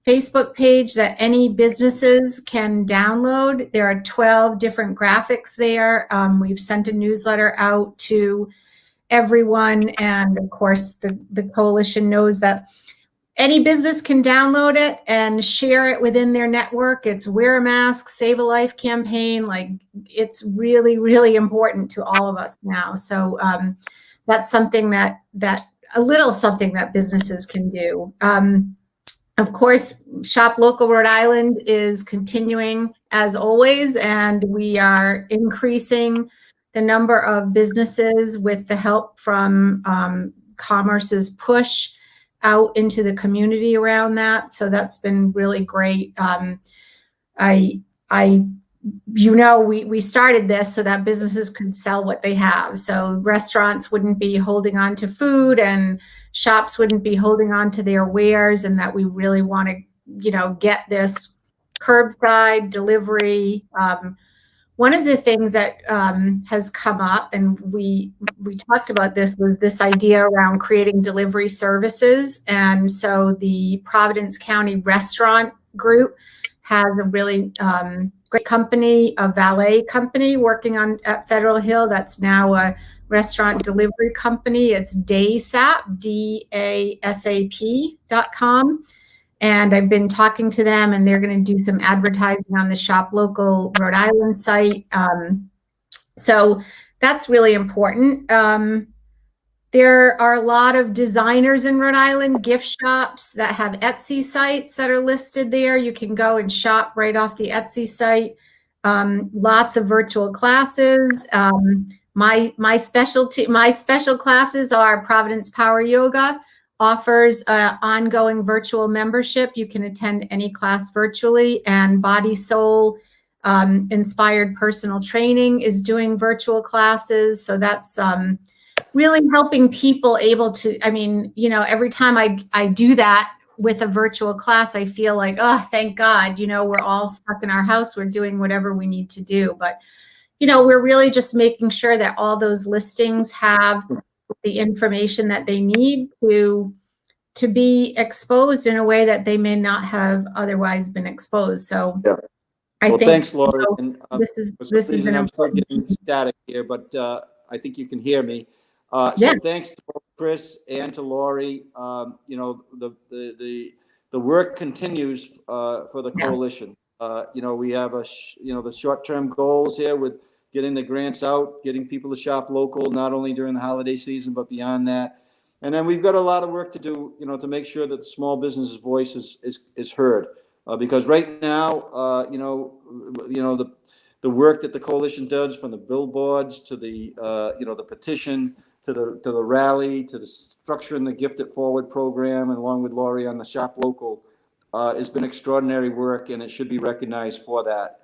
Facebook page that any businesses can download. There are 12 different graphics there. We've sent a newsletter out to everyone. And of course, the coalition knows that any business can download it and share it within their network. It's Wear a Mask, Save a Life campaign. Like, it's really, really important to all of us now. So that's something that businesses can do. Of course, Shop Local Rhode Island is continuing as always, and we are increasing the number of businesses with the help from Commerce's push out into the community around that. So that's been really great. We started this so that businesses could sell what they have. So restaurants wouldn't be holding on to food and shops wouldn't be holding on to their wares, and that we really want to, get this curbside delivery. One of the things that has come up, and we talked about this, was this idea around creating delivery services. And so the Providence County Restaurant Group has a really great company, a valet company working at Federal Hill that's now a restaurant delivery company. It's DASAP, DASAP.com. And I've been talking to them, and they're going to do some advertising on the Shop Local Rhode Island site. So that's really important. There are a lot of designers in Rhode Island, gift shops that have Etsy sites that are listed there. You can go and shop right off the Etsy site. Lots of virtual classes. My special classes are Providence Power Yoga. Offers ongoing virtual membership. You can attend any class virtually, and Body Soul Inspired Personal Training is doing virtual classes. So that's really helping people able to, every time I do that with a virtual class, I feel like, oh, thank God, we're all stuck in our house. We're doing whatever we need to do. But, we're really just making sure that all those listings have the information that they need to be exposed in a way that they may not have otherwise been exposed. So Yeah. I think thanks, Lori. And, this has been I'm still important. getting static here, but I think you can hear me. Yeah. So thanks to Chris and to Lori. The work continues for the coalition. We have the short-term goals here with getting the grants out, getting people to shop local, not only during the holiday season, but beyond that. And then we've got a lot of work to do, to make sure that the small business voice is heard. Because right now, the work that the coalition does, from the billboards to the, the petition, to the rally, to the structuring the Gift It Forward program, and along with Lori on the Shop Local, has been extraordinary work, and it should be recognized for that.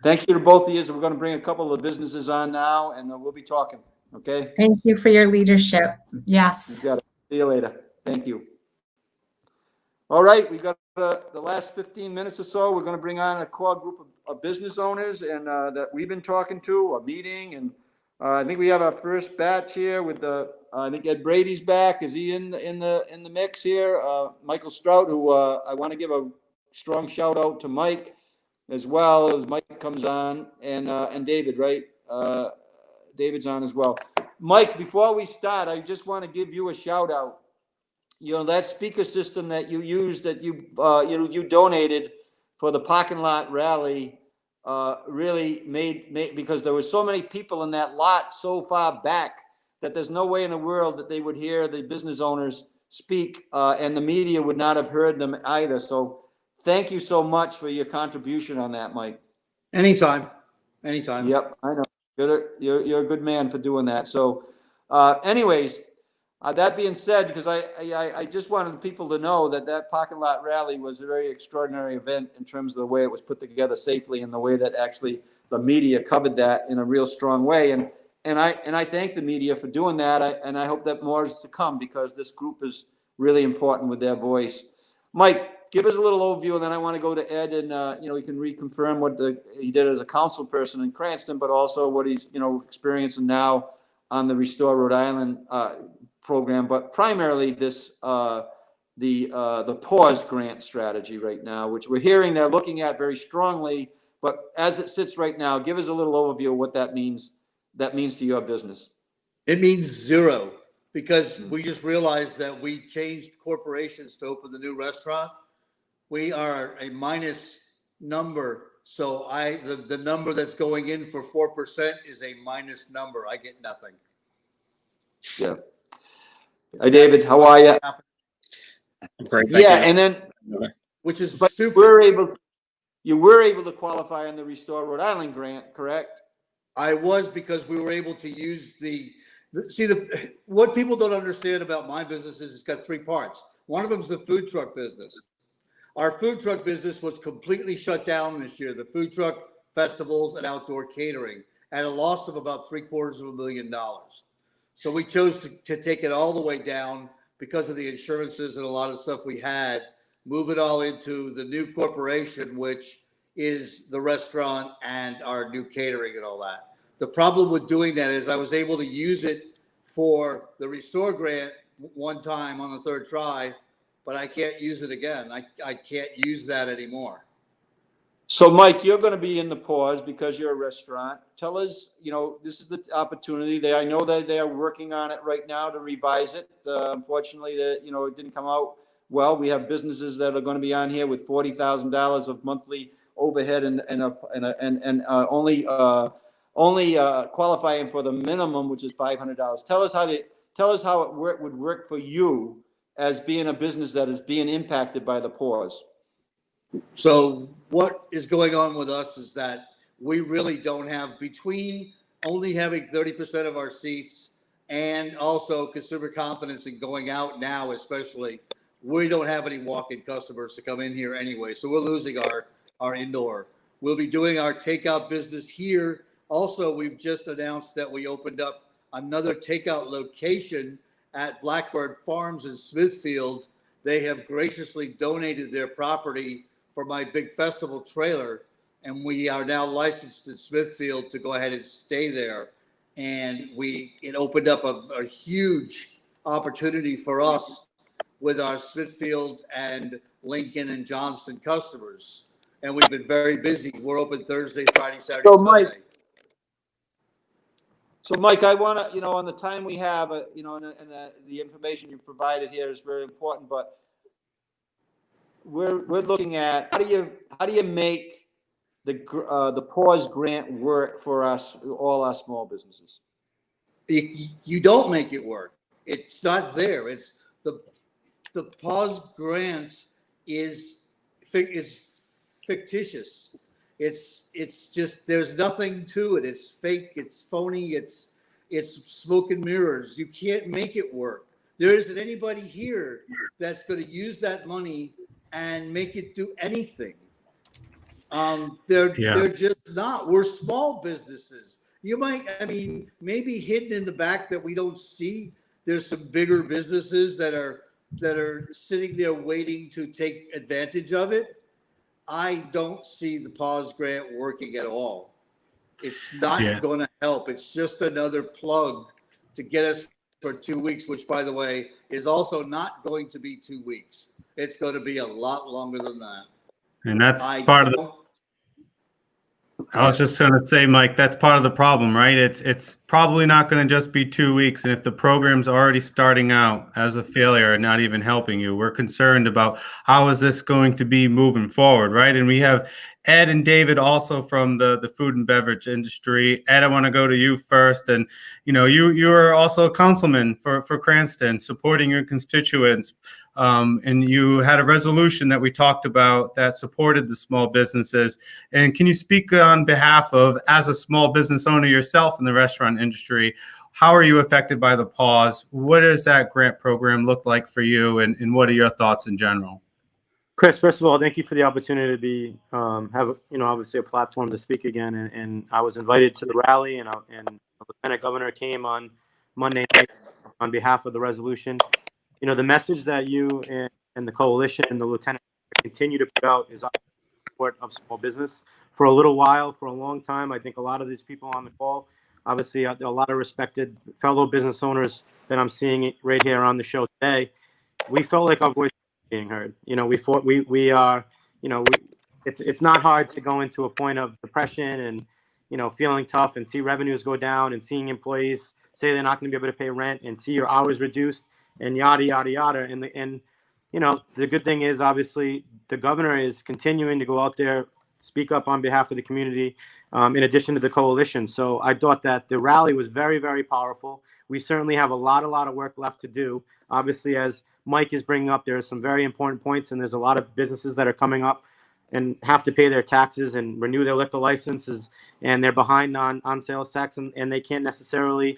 Thank you to both of you. So we're going to bring a couple of businesses on now, and we'll be talking. Okay. Thank you for your leadership. Yes. You got it. See you later. Thank you. All right. We've got the last 15 minutes or so. We're going to bring on a core group of business owners and that we've been talking to, a meeting. And I think we have our first batch here with I think Ed Brady's back. Is he in the mix here? Michael Strout, who I want to give a strong shout out to Mike as well, as Mike comes on, and David, right? David's on as well. Mike, before we start, I just want to give you a shout out. That speaker system that you used, that you donated for the parking lot rally, really made because there were so many people in that lot so far back that there's no way in the world that they would hear the business owners speak, and the media would not have heard them either. So thank you so much for your contribution on that, Mike. Anytime. Yep, I know. You're a good man for doing that. So anyways, that being said, because I just wanted people to know that parking lot rally was a very extraordinary event in terms of the way it was put together safely, and the way that actually the media covered that in a real strong way. And I thank the media for doing that. And I hope that more is to come, because this group is really important with their voice. Mike, give us a little overview, and then I want to go to Ed, and he can reconfirm what he did as a council person in Cranston, but also what he's experiencing now on the Restore Rhode Island program, but primarily this the pause grant strategy right now, which we're hearing they're looking at very strongly. But as it sits right now, give us a little overview of what that means. That means to your business. It means zero, because we just realized that we changed corporations to open the new restaurant. We are a minus number. So the number that's going in for 4% is a minus number. I get nothing. Yeah. Hi, David. How are you? I'm great. Yeah, and then Which is but stupid. you were able to qualify on the Restore Rhode Island grant, correct? I was, because we were able to use what people don't understand about my business is it's got three parts. One of them is the food truck business. Our food truck business was completely shut down this year. The food truck festivals and outdoor catering at a loss of about $750,000. So we chose to take it all the way down because of the insurances and a lot of stuff we had, move it all into the new corporation, which is the restaurant and our new catering and all that. The problem with doing that is I was able to use it for the Restore grant one time on the third try, but I can't use it again. I can't use that anymore. So, Mike, you're going to be in the pause because you're a restaurant. Tell us, this is the opportunity. I know that they are working on it right now to revise it. Unfortunately, it didn't come out well. We have businesses that are going to be on here with $40,000 of monthly overhead and only qualifying for the minimum, which is $500. Tell us how it would work for you as being a business that is being impacted by the pause. So what is going on with us is that we really don't have, between only having 30% of our seats and also consumer confidence in going out now, especially, we don't have any walk-in customers to come in here anyway. So we're losing our indoor. We'll be doing our takeout business here. Also, we've just announced that we opened up another takeout location at Blackbird Farms in Smithfield. They have graciously donated their property for my big festival trailer, and we are now licensed in Smithfield to go ahead and stay there. And it opened up a huge opportunity for us with our Smithfield and Lincoln and Johnston customers. And we've been very busy. We're open Thursday, Friday, Saturday, Sunday. So, Mike, I want to, on the time we have, and the information you provided here is very important, but we're looking at how do you make the pause grant work for us, all our small businesses? You don't make it work. It's not there. It's the pause grant is fictitious. It's just, there's nothing to it. It's fake. It's phony. It's smoke and mirrors. You can't make it work. There isn't anybody here that's going to use that money and make it do anything. They're just not. We're small businesses. Maybe hidden in the back that we don't see, there's some bigger businesses that are sitting there waiting to take advantage of it. I don't see the pause grant working at all. It's not going to help. It's just another plug to get us for 2 weeks, which, by the way, is also not going to be 2 weeks. It's going to be a lot longer than that. And that's part of the. I was just going to say, Mike, that's part of the problem, right? It's probably not going to just be 2 weeks. And if the program's already starting out as a failure and not even helping you, we're concerned about how is this going to be moving forward, right? And we have Ed and David also from the food and beverage industry. Ed, I want to go to you first. And, you are also a councilman for Cranston, supporting your constituents. And you had a resolution that we talked about that supported the small businesses. And can you speak on behalf of, as a small business owner yourself in the restaurant industry, how are you affected by the pause? What does that grant program look like for you? And what are your thoughts in general? Chris, first of all, thank you for the opportunity to have obviously a platform to speak again. And I was invited to the rally, and the Lieutenant Governor came on Monday night on behalf of the resolution. The message that you and the coalition and the lieutenant continue to put out is support of small business for a little while, for a long time. I think a lot of these people on the call, obviously a lot of respected fellow business owners that I'm seeing right here on the show today, we felt like our voice was being heard. It's not hard to go into a point of depression and, feeling tough and see revenues go down and seeing employees say they're not going to be able to pay rent and see your hours reduced and yada, yada, yada. And the good thing is, obviously, the governor is continuing to go out there, speak up on behalf of the community, in addition to the coalition. So I thought that the rally was very, very powerful. We certainly have a lot of work left to do. Obviously, as Mike is bringing up, there are some very important points, and there's a lot of businesses that are coming up and have to pay their taxes and renew their liquor licenses, and they're behind on sales tax, and they can't necessarily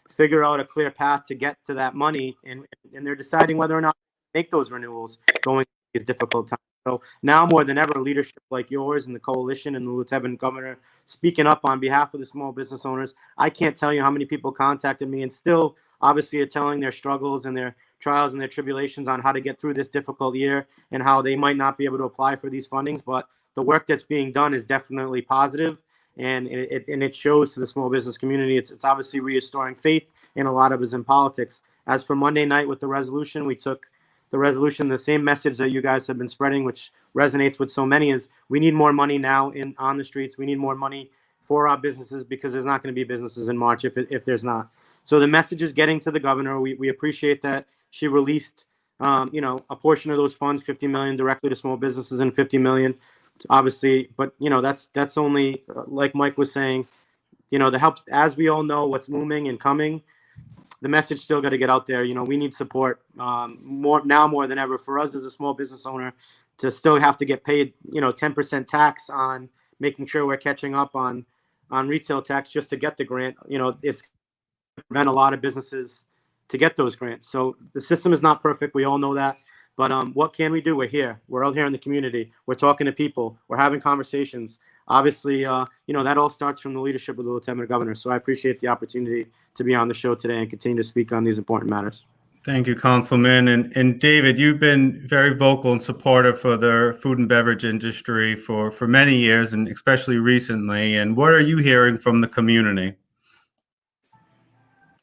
figure out a clear path to get to that money, and they're deciding whether or not to make those renewals going through these difficult times. So now more than ever, leadership like yours and the coalition and the lieutenant governor speaking up on behalf of the small business owners. I can't tell you how many people contacted me and still obviously are telling their struggles and their trials and their tribulations on how to get through this difficult year and how they might not be able to apply for these fundings. But the work that's being done is definitely positive, and it shows to the small business community. It's obviously restoring faith in a lot of us in politics. As for Monday night with the resolution, we took the resolution, the same message that you guys have been spreading, which resonates with so many, is we need more money now on the streets. We need more money for our businesses, because there's not going to be businesses in March if there's not. So the message is getting to the governor. We appreciate that she released, a portion of those funds, $50 million directly to small businesses and $50 million, obviously. But that's only, like Mike was saying, the help, as we all know what's looming and coming. The message still got to get out there. We need support more than ever for us as a small business owner to still have to get paid, 10% tax on making sure we're catching up on retail tax just to get the grant. It's prevent a lot of businesses to get those grants. So the system is not perfect. We all know that. But what can we do? We're here. We're out here in the community. We're talking to people. We're having conversations. Obviously, that all starts from the leadership of the lieutenant governor. So I appreciate the opportunity to be on the show today and continue to speak on these important matters. Thank you, Councilman. And David, you've been very vocal and supportive for the food and beverage industry for many years, and especially recently. And what are you hearing from the community?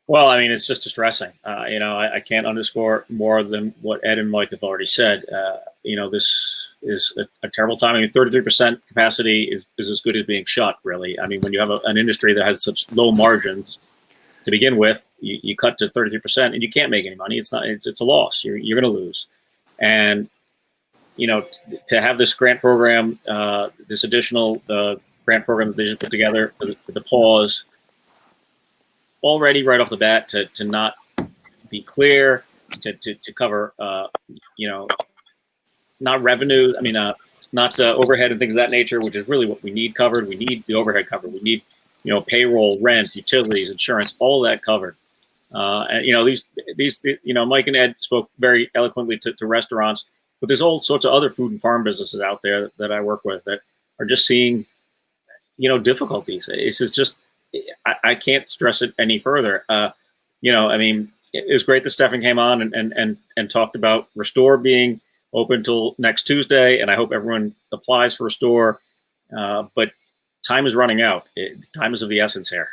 Well, I mean, it's just distressing. I can't underscore more than what Ed and Mike have already said. This is a terrible time. I mean, 33% capacity is as good as being shut, really. I mean, when you have an industry that has such low margins to begin with, you cut to 33% and you can't make any money. It's a loss. You're going to lose. And, to have this grant program, this additional grant program that they just put together for the pause, already right off the bat to not be clear, to cover, not revenue. I mean, not overhead and things of that nature, which is really what we need covered. We need the overhead covered. We need, payroll, rent, utilities, insurance, all of that covered. And, these, Mike and Ed spoke very eloquently to restaurants, but there's all sorts of other food and farm businesses out there that I work with that are just seeing, difficulties. It's just, I can't stress it any further. I mean, it was great that Stefan came on and talked about Restore being open till next Tuesday, and I hope everyone applies for Restore. But time is running out. Time is of the essence here.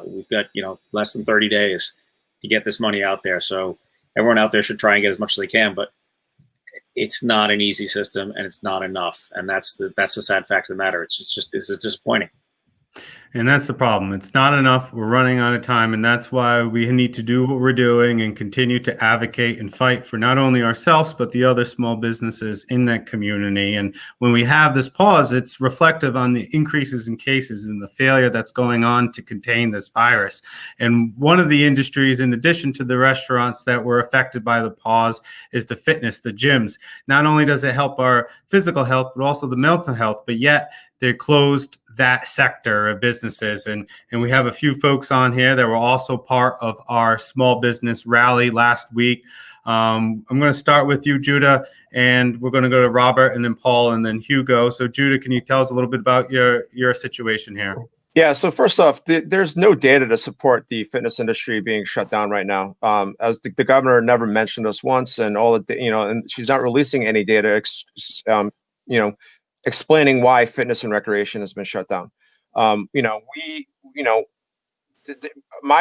We've got less than 30 days to get this money out there. So everyone out there should try and get as much as they can. But it's not an easy system, and it's not enough. And that's the sad fact of the matter. This is disappointing. And that's the problem. It's not enough. We're running out of time. And that's why we need to do what we're doing and continue to advocate and fight for not only ourselves, but the other small businesses in that community. And when we have this pause, it's reflective on the increases in cases and the failure that's going on to contain this virus. And one of the industries, in addition to the restaurants that were affected by the pause, is the fitness, the gyms. Not only does it help our physical health, but also the mental health, but yet they closed that sector of businesses. And we have a few folks on here that were also part of our small business rally last week. I'm going to start with you, Judah, and we're going to go to Robert and then Paul and then Hugo. So Judah, can you tell us a little bit about your situation here? Yeah. So first off, there's no data to support the fitness industry being shut down right now. As the governor never mentioned us once, and and she's not releasing any data, explaining why fitness and recreation has been shut down. My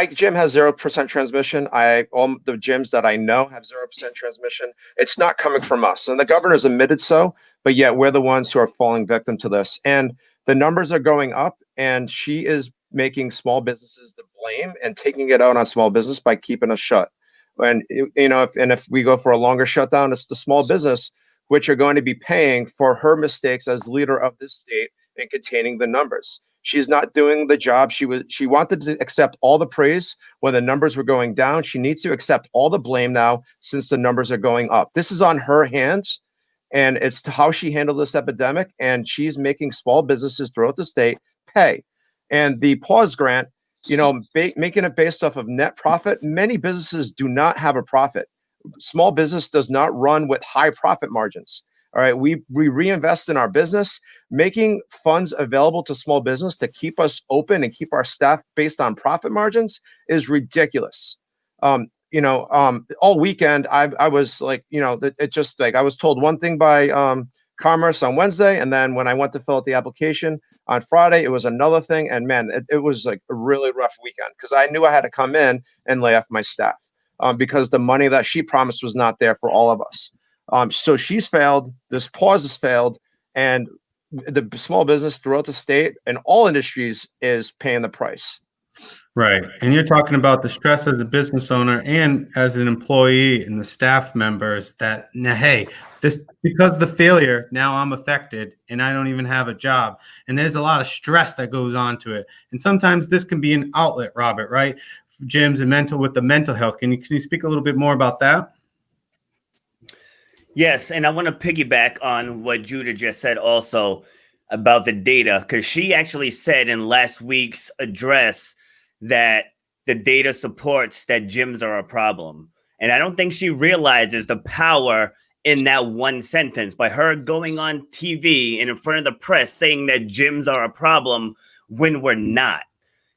gym has 0% transmission. All the gyms that I know have 0% transmission. It's not coming from us, and the governor's admitted so, but yet we're the ones who are falling victim to this. And the numbers are going up, and she is making small businesses the blame and taking it out on small business by keeping us shut. And if we go for a longer shutdown, it's the small business which are going to be paying for her mistakes as leader of this state in containing the numbers. She's not doing the job. She wanted to accept all the praise when the numbers were going down. She needs to accept all the blame now since the numbers are going up. This is on her hands. And it's how she handled this epidemic. And she's making small businesses throughout the state pay. And the pause grant, making it based off of net profit. Many businesses do not have a profit. Small business does not run with high profit margins. All right. We reinvest in our business, making funds available to small business to keep us open and keep our staff based on profit margins is ridiculous. All weekend, I was like, it just like I was told one thing by Commerce on Wednesday. And then when I went to fill out the application on Friday, it was another thing. And man, it was like a really rough weekend because I knew I had to come in and lay off my staff because the money that she promised was not there for all of us. So she's failed. This pause has failed. And the small business throughout the state and all industries is paying the price. Right. And you're talking about the stress as a business owner and as an employee and the staff members that, hey, this because of the failure, now I'm affected and I don't even have a job. And there's a lot of stress that goes on to it. And sometimes this can be an outlet, Robert, right? Gyms and with the mental health. Can you speak a little bit more about that? Yes, and I want to piggyback on what Judah just said also about the data, because she actually said in last week's address that the data supports that gyms are a problem. And I don't think she realizes the power in that one sentence by her going on TV and in front of the press saying that gyms are a problem when we're not.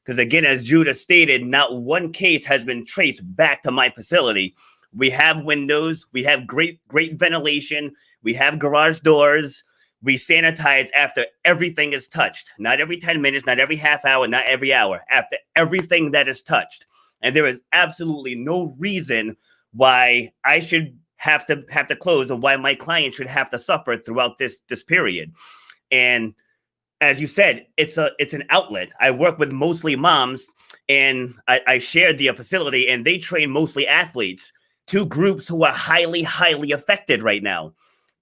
Because again, as Judah stated, not one case has been traced back to my facility. We have windows, we have great ventilation, we have garage doors, we sanitize after everything is touched. Not every 10 minutes, not every half hour, not every hour, after everything that is touched. And there is absolutely no reason why I should have to close and why my client should have to suffer throughout this period. And as you said, it's an outlet. I work with mostly moms, and I share the facility, and they train mostly athletes. Two groups who are highly, highly affected right now.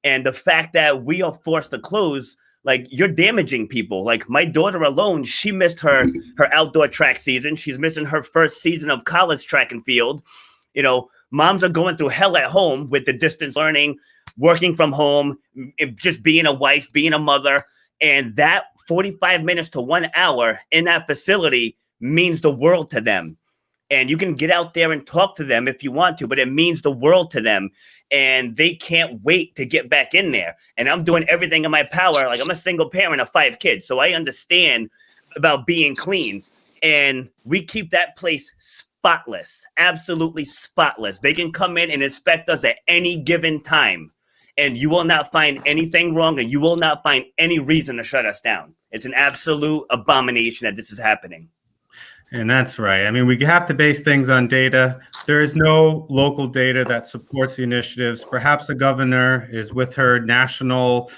And the fact that we are forced to close, like, you're damaging people. Like, my daughter alone, she missed her outdoor track season. She's missing her first season of college track and field. Moms are going through hell at home with the distance learning, working from home, just being a wife, being a mother. And that 45 minutes to 1 hour in that facility means the world to them. And you can get out there and talk to them if you want to, but it means the world to them. And they can't wait to get back in there. And I'm doing everything in my power. Like, I'm a single parent of 5 kids, so I understand about being clean. And we keep that place spotless, absolutely spotless. They can come in and inspect us at any given time, and you will not find anything wrong, and you will not find any reason to shut us down. It's an absolute abomination that this is happening. And that's right. I mean, we have to base things on data. There is no local data that supports the initiatives. Perhaps the governor is with her national,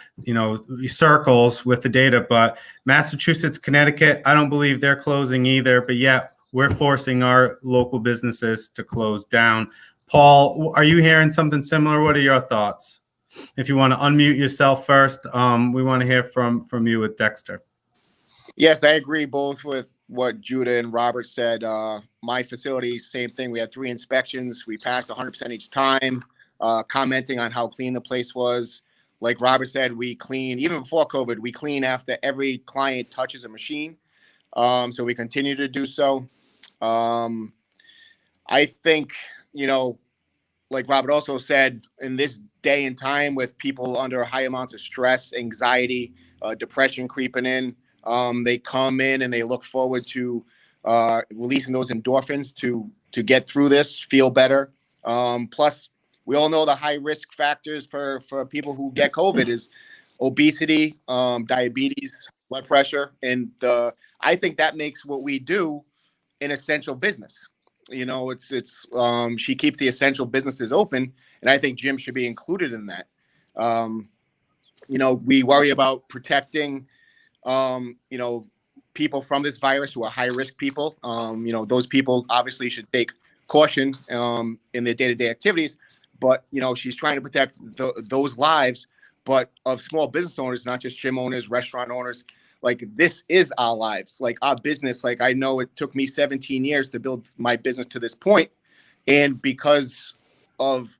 circles with the data, but Massachusetts, Connecticut, I don't believe they're closing either, but yet we're forcing our local businesses to close down. Paul, are you hearing something similar? What are your thoughts? If you want to unmute yourself first, we want to hear from you with Dexter. Yes, I agree both with what Judah and Robert said. My facility, same thing. We had 3 inspections. We passed 100% each time, commenting on how clean the place was. Like Robert said, we clean, even before COVID, we clean after every client touches a machine. So we continue to do so. I think, like Robert also said, in this day and time with people under high amounts of stress, anxiety, depression creeping in, they come in and they look forward to releasing those endorphins to get through this, feel better. Plus, we all know the high risk factors for people who get COVID is obesity, diabetes, blood pressure. And I think that makes what we do an essential business. She keeps the essential businesses open, and I think gyms should be included in that. We worry about protecting people from this virus who are high risk people. Those people obviously should take caution in their day-to-day activities, but she's trying to protect those lives, but of small business owners, not just gym owners, restaurant owners. Like, this is our lives, like our business. Like, I know it took me 17 years to build my business to this point. And because of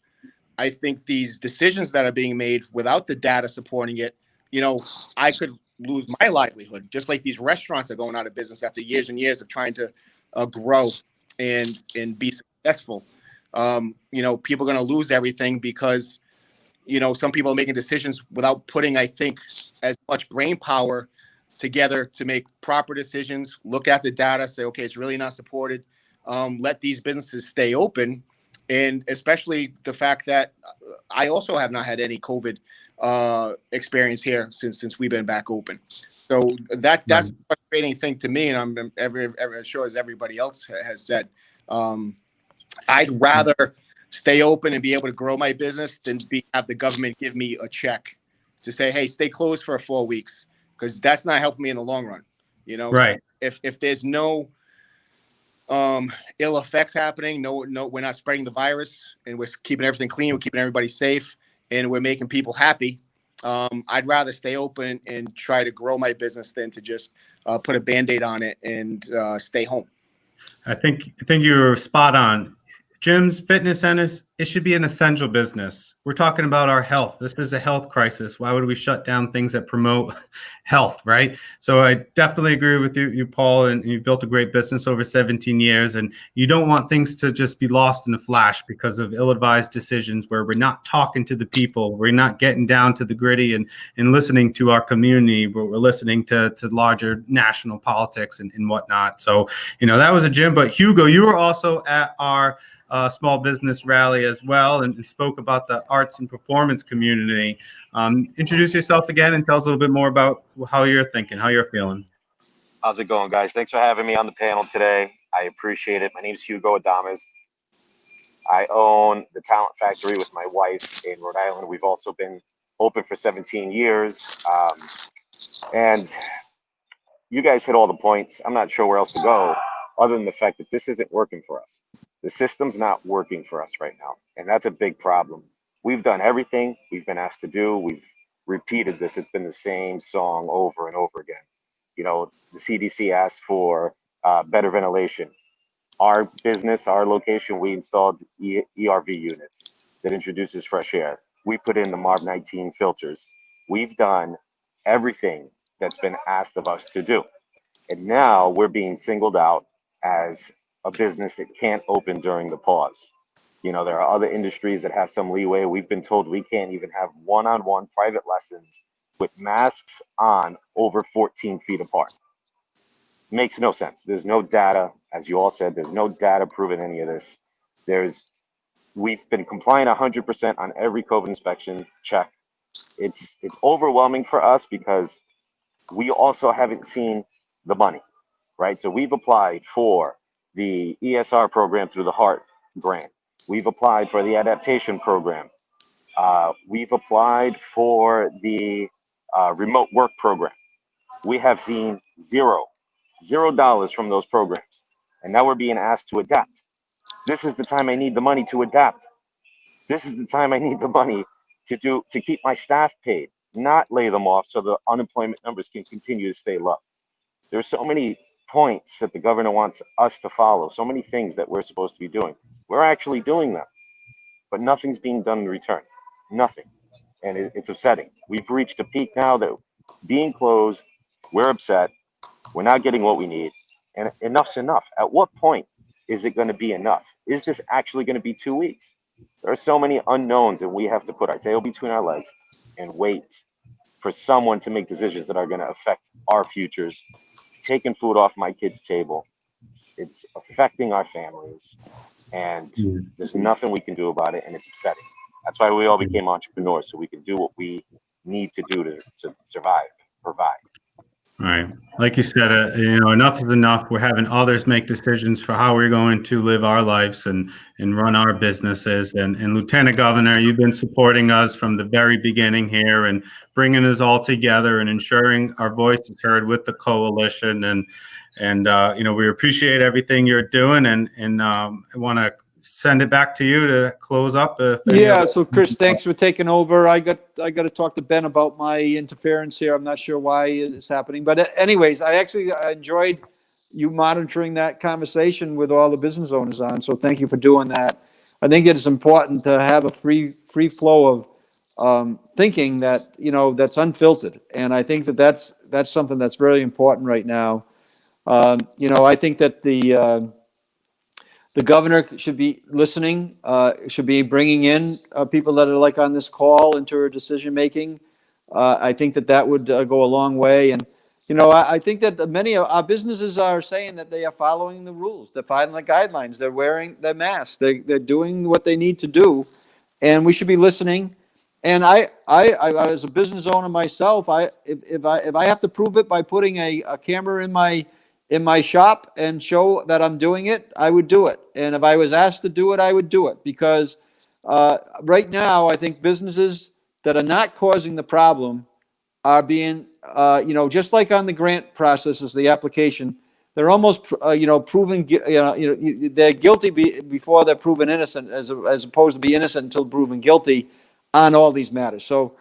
I think these decisions that are being made without the data supporting it, you know, I could lose my livelihood, just like these restaurants are going out of business after years and years of trying to grow and be successful. You know, people are going to lose everything because, you know, some people are making decisions without putting, I think, as much brain power together to make proper decisions, look at the data, say, okay, it's really not supported. Let these businesses stay open. And especially the fact that I also have not had any COVID experience here since we've been back open. So that's a frustrating thing to me. And I'm as sure as everybody else has said, I'd rather stay open and be able to grow my business than have the government give me a check to say, hey, stay closed for 4 weeks, because that's not helping me in the long run. You know, Right. If there's no ill effects happening, no, we're not spreading the virus, and we're keeping everything clean, we're keeping everybody safe, and we're making people happy. I'd rather stay open and try to grow my business than to just put a Band-Aid on it and stay home. I think you're spot on. Gyms, fitness centers, it should be an essential business. We're talking about our health. This is a health crisis. Why would we shut down things that promote health, right? So I definitely agree with you, Paul, and you've built a great business over 17 years, and you don't want things to just be lost in a flash because of ill-advised decisions where we're not talking to the people, we're not getting down to the gritty and listening to our community, but we're listening to larger national politics and whatnot. So, you know, that was a gym. But Hugo, you were also at our small business rally as well, and spoke about the arts and performance community. Introduce yourself again and tell us a little bit more about how you're thinking, how you're feeling. How's it going, guys? Thanks for having me on the panel today. I appreciate it. My name is Hugo Adames. I own the Talent Factory with my wife in Rhode Island. We've also been open for 17 years. And you guys hit all the points. I'm not sure where else to go other than the fact that this isn't working for us. The system's not working for us right now, and that's a big problem. We've done everything we've been asked to do. We've repeated this. It's been the same song over and over again. You know, the CDC asked for better ventilation. Our business, our location, we installed ERV units that introduces fresh air. We put in the MARV 19 filters. We've done everything that's been asked of us to do. And now we're being singled out as a business that can't open during the pause. You know, there are other industries that have some leeway. We've been told we can't even have one-on-one private lessons with masks on over 14 feet apart. Makes no sense. There's no data, as you all said, there's no data proving any of this. We've been compliant 100% on every COVID inspection check. It's overwhelming for us because we also haven't seen the money, right? So we've applied for the ESR program through the HEART grant. We've applied for the adaptation program. We've applied for the remote work program. We have seen $0 from those programs. And now we're being asked to adapt. This is the time I need the money to adapt. This is the time I need the money to keep my staff paid, not lay them off so the unemployment numbers can continue to stay low. There's so many points that the governor wants us to follow, so many things that we're supposed to be doing. We're actually doing them, but nothing's being done in return. Nothing. And it's upsetting. We've reached a peak now that being closed, we're upset. We're not getting what we need. And enough's enough. At what point is it going to be enough? Is this actually going to be 2 weeks? There are so many unknowns, and we have to put our tail between our legs and wait for someone to make decisions that are going to affect our futures. It's taking food off my kids' table. It's affecting our families, and there's nothing we can do about it, and it's upsetting. That's why we all became entrepreneurs, so we can do what we need to do to survive, provide. Right. Like you said, enough is enough. We're having others make decisions for how we're going to live our lives and run our businesses. And Lieutenant Governor, you've been supporting us from the very beginning here and bringing us all together and ensuring our voice is heard with the coalition. And we appreciate everything you're doing. And I want to send it back to you to close up. Yeah. So Chris, thanks for taking over. I got to talk to Ben about my interference here. I'm not sure why it's happening, but anyways, I enjoyed you monitoring that conversation with all the business owners on. So thank you for doing that. I think it is important to have a free free flow of thinking that, that's unfiltered. And I think that that's something that's very important right now. I think that the governor should be listening, should be bringing in people that are like on this call into her decision making. I think that would go a long way. And I think that many of our businesses are saying that they are following the rules. They're following the guidelines. They're wearing their masks. They're doing what they need to do, and we should be listening. And I as a business owner myself, if I have to prove it by putting a camera in my shop and show that I'm doing it, I would do it. And if I was asked to do it, I would do it, because right now I think businesses that are not causing the problem are being, just like on the grant processes, the application, they're almost, proven, they're guilty before they're proven innocent, as opposed to be innocent until proven guilty on all these matters. So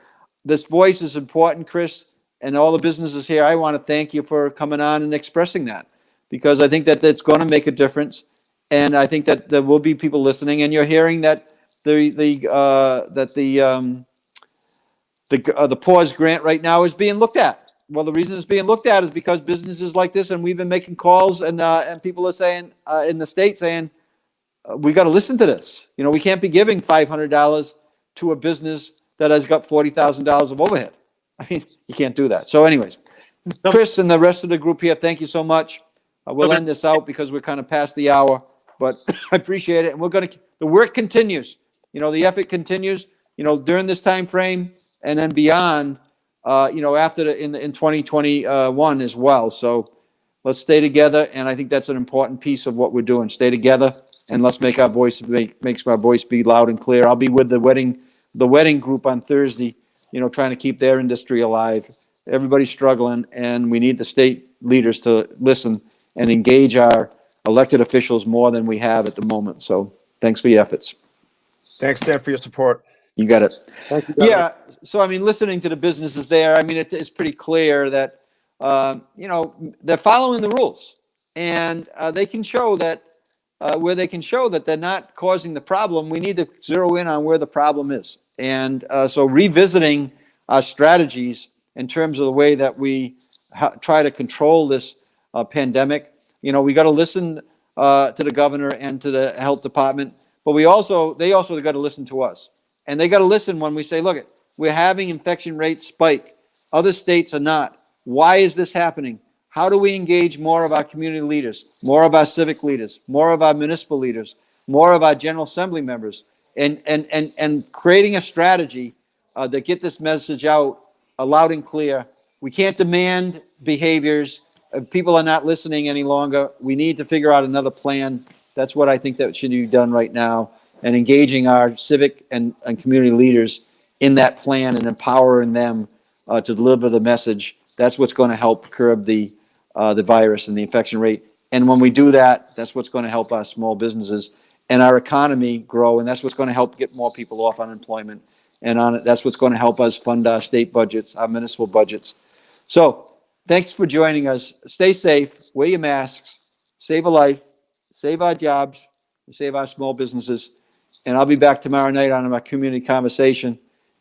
this voice is important, Chris, and all the businesses here. I want to thank you for coming on and expressing that, because I think that that's going to make a difference. And I think that there will be people listening, and you're hearing that the pause grant right now is being looked at. Well, the reason it's being looked at is because businesses like this, and we've been making calls, and people are saying in the state saying, we got to listen to this. We can't be giving $500 to a business that has got $40,000 of overhead. I mean, you can't do that. So anyways, Chris and the rest of the group here, thank you so much. We'll end this out because we're kind of past the hour, but I appreciate it. And the work continues. The effort continues, during this time frame, and then beyond, after in 2021 as well. So let's stay together. And I think that's an important piece of what we're doing. Stay together, and let's make our voice, makes my voice be loud and clear. I'll be with the wedding group on Thursday, trying to keep their industry alive. Everybody's struggling, and we need the state leaders to listen and engage our elected officials more than we have at the moment. So thanks for your efforts. Thanks, Dan, for your support. You got it. Thank you, Governor. Yeah. So, I mean, listening to the businesses there, I mean, it's pretty clear that, they're following the rules, and they can show that where they can show that they're not causing the problem. We need to zero in on where the problem is. And so revisiting our strategies in terms of the way that we try to control this pandemic, we got to listen to the governor and to the health department, but they also got to listen to us. And they got to listen when we say, look, we're having infection rates spike. Other states are not. Why is this happening? How do we engage more of our community leaders, more of our civic leaders, more of our municipal leaders, more of our General Assembly members, and creating a strategy that get this message out loud and clear. We can't demand behaviors. People are not listening any longer. We need to figure out another plan. That's what I think that should be done right now, and engaging our civic and community leaders in that plan and empowering them to deliver the message. That's what's going to help curb the virus and the infection rate. And when we do that, that's what's going to help our small businesses and our economy grow. And that's what's going to help get more people off unemployment. And that's what's going to help us fund our state budgets, our municipal budgets. So thanks for joining us. Stay safe, wear your masks, save a life, save our jobs, save our small businesses. And I'll be back tomorrow night on our community conversation.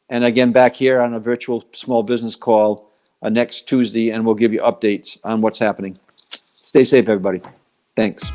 And again, back here on a virtual small business call next Tuesday, and we'll give you updates on what's happening. Stay safe, everybody. Thanks.